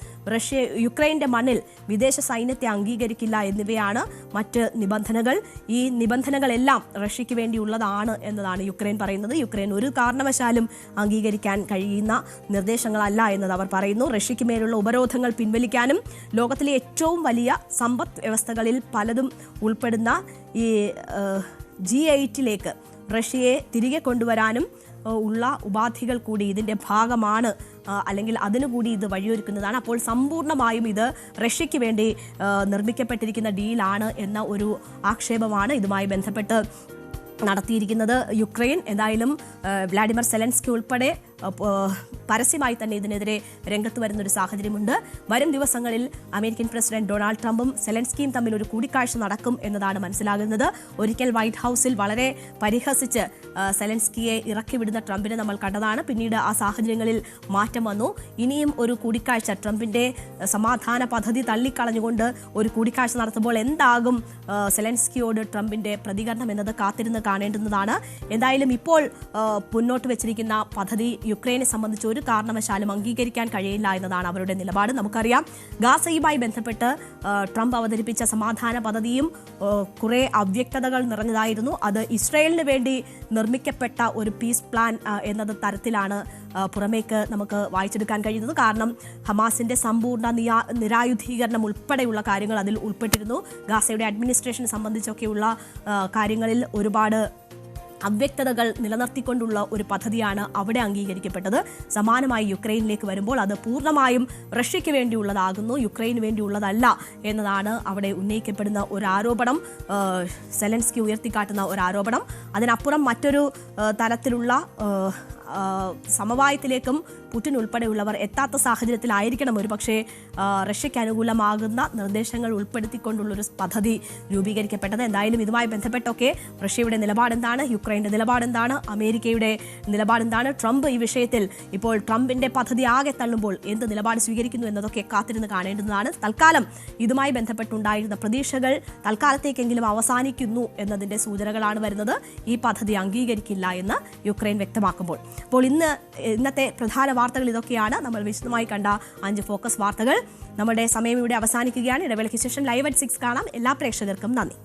യുക്രൈൻ്റെ മണ്ണിൽ വിദേശ സൈന്യത്തെ അംഗീകരിക്കില്ല എന്നിവയാണ് മറ്റ് നിബന്ധനകൾ. ഈ നിബന്ധനകളെല്ലാം റഷ്യയ്ക്ക് വേണ്ടിയുള്ളതാണ് എന്നതാണ് യുക്രൈൻ പറയുന്നത്. യുക്രൈൻ ഒരു കാരണവശാലും അംഗീകരിക്കാൻ കഴിയുന്ന നിർദ്ദേശങ്ങളല്ല എന്നത് അവർ പറയുന്നു. റഷ്യയ്ക്ക് മേലുള്ള ഉപരോധങ്ങൾ പിൻവലിക്കാനും ലോകത്തിലെ ഏറ്റവും വലിയ സമ്പദ് വ്യവസ്ഥകളിൽ പലതും ഉൾപ്പെടുന്ന ഈ G8 റഷ്യയെ തിരികെ കൊണ്ടുവരാനും ഉള്ള ഉപാധികൾ കൂടി ഇതിൻ്റെ ഭാഗമാണ്, അല്ലെങ്കിൽ അതിനുകൂടി ഇത് വഴിയൊരുക്കുന്നതാണ്. അപ്പോൾ സമ്പൂർണ്ണമായും ഇത് റഷ്യയ്ക്ക് വേണ്ടി നിർമ്മിക്കപ്പെട്ടിരിക്കുന്ന ഡീലാണ് എന്ന ഒരു ആക്ഷേപമാണ് ഇതുമായി ബന്ധപ്പെട്ട് നടത്തിയിരിക്കുന്നത് യുക്രൈൻ. എന്തായാലും വ്ളാഡിമിർ സെലൻസ്കി ഉൾപ്പെടെ പരസ്യമായി തന്നെ ഇതിനെതിരെ രംഗത്ത് വരുന്നൊരു സാഹചര്യമുണ്ട്. വരും ദിവസങ്ങളിൽ അമേരിക്കൻ പ്രസിഡന്റ് ഡൊണാൾഡ് ട്രംപും സെലൻസ്കിയും തമ്മിൽ ഒരു കൂടിക്കാഴ്ച നടക്കും എന്നതാണ് മനസ്സിലാകുന്നത്. ഒരിക്കൽ വൈറ്റ് ഹൗസിൽ വളരെ പരിഹസിച്ച് സെലൻസ്കിയെ ഇറക്കിവിടുന്ന ട്രംപിനെ നമ്മൾ കണ്ടതാണ്. പിന്നീട് ആ സാഹചര്യങ്ങളിൽ മാറ്റം വന്നു. ഇനിയും ഒരു കൂടിക്കാഴ്ച, ട്രംപിന്റെ സമാധാന പദ്ധതി തള്ളിക്കളഞ്ഞുകൊണ്ട് ഒരു കൂടിക്കാഴ്ച നടത്തുമ്പോൾ എന്താകും സെലൻസ്കിയോട് ട്രംപിന്റെ പ്രതികരണം എന്നത് കാത്തിരുന്ന് കാണേണ്ടുന്നതാണ്. എന്തായാലും ഇപ്പോൾ മുന്നോട്ട് വെച്ചിരിക്കുന്ന പദ്ധതി യുക്രൈനെ സംബന്ധിച്ച് ഒരു കാരണവശാലും അംഗീകരിക്കാൻ കഴിയില്ല എന്നതാണ് അവരുടെ നിലപാട്. നമുക്കറിയാം, ഗാസയുമായി ബന്ധപ്പെട്ട് ട്രംപ് അവതരിപ്പിച്ച സമാധാന പദ്ധതിയും കുറേ അവ്യക്തതകൾ നിറഞ്ഞതായിരുന്നു. അത് ഇസ്രായേലിന് വേണ്ടി നിർമ്മിക്കപ്പെട്ട ഒരു പീസ് പ്ലാൻ എന്നത് തരത്തിലാണ് പുറമേക്ക് നമുക്ക് വായിച്ചെടുക്കാൻ കഴിയുന്നത്. കാരണം ഹമാസിന്റെ സമ്പൂർണ്ണ നിരായുധീകരണം ഉൾപ്പെടെയുള്ള കാര്യങ്ങൾ അതിൽ ഉൾപ്പെട്ടിരുന്നു. ഗാസയുടെ അഡ്മിനിസ്ട്രേഷൻ സംബന്ധിച്ചൊക്കെയുള്ള കാര്യങ്ങളിൽ ഒരുപാട് അവ്യക്തതകൾ നിലനിർത്തിക്കൊണ്ടുള്ള ഒരു പദ്ധതിയാണ് അവിടെ അംഗീകരിക്കപ്പെട്ടത്. സമാനമായി യുക്രൈനിലേക്ക് വരുമ്പോൾ അത് പൂർണ്ണമായും റഷ്യയ്ക്ക് വേണ്ടിയുള്ളതാകുന്നു, യുക്രൈന് വേണ്ടിയുള്ളതല്ല എന്നതാണ് അവിടെ ഉന്നയിക്കപ്പെടുന്ന ഒരു ആരോപണം, സെലൻസ്കി ഉയർത്തിക്കാട്ടുന്ന ഒരു ആരോപണം. അതിനപ്പുറം മറ്റൊരു തരത്തിലുള്ള സമവായത്തിലേക്കും പുടിൻ ഉൾപ്പെടെയുള്ളവർ എത്താത്ത സാഹചര്യത്തിലായിരിക്കണം ഒരു പക്ഷേ റഷ്യയ്ക്ക് അനുകൂലമാകുന്ന നിർദ്ദേശങ്ങൾ ഉൾപ്പെടുത്തിക്കൊണ്ടുള്ളൊരു പദ്ധതി രൂപീകരിക്കപ്പെട്ടത്. എന്തായാലും ഇതുമായി ബന്ധപ്പെട്ടൊക്കെ റഷ്യയുടെ നിലപാടെന്താണ്, യുക്രൈൻ്റെ നിലപാടെന്താണ്, അമേരിക്കയുടെ നിലപാടെന്താണ്, ട്രംപ് ഈ വിഷയത്തിൽ ഇപ്പോൾ ട്രംപിന്റെ പദ്ധതി ആകെ തള്ളുമ്പോൾ എന്ത് നിലപാട് സ്വീകരിക്കുന്നു എന്നതൊക്കെ കാത്തിരുന്ന് കാണേണ്ടതാണ്. തൽക്കാലം ഇതുമായി ബന്ധപ്പെട്ടുണ്ടായിരുന്ന പ്രതീക്ഷകൾ തൽക്കാലത്തേക്കെങ്കിലും അവസാനിക്കുന്നു എന്നതിന്റെ സൂചനകളാണ് വരുന്നത്. ഈ പദ്ധതി അംഗീകരിക്കില്ല എന്ന് യുക്രൈൻ വ്യക്തമാക്കുമ്പോൾ. അപ്പോൾ ഇന്നത്തെ പ്രധാന വാർത്തകൾ ഇതൊക്കെയാണ്. നമ്മൾ വിശദമായി കണ്ട 5 ഫോക്കസ് വാർത്തകൾ. നമ്മുടെ സമയം ഇവിടെ അവസാനിക്കുകയാണ്. ഇടവേളയ്ക്ക് ശേഷം ലൈവ് at 6 കാണാം. എല്ലാ പ്രേക്ഷകർക്കും നന്ദി.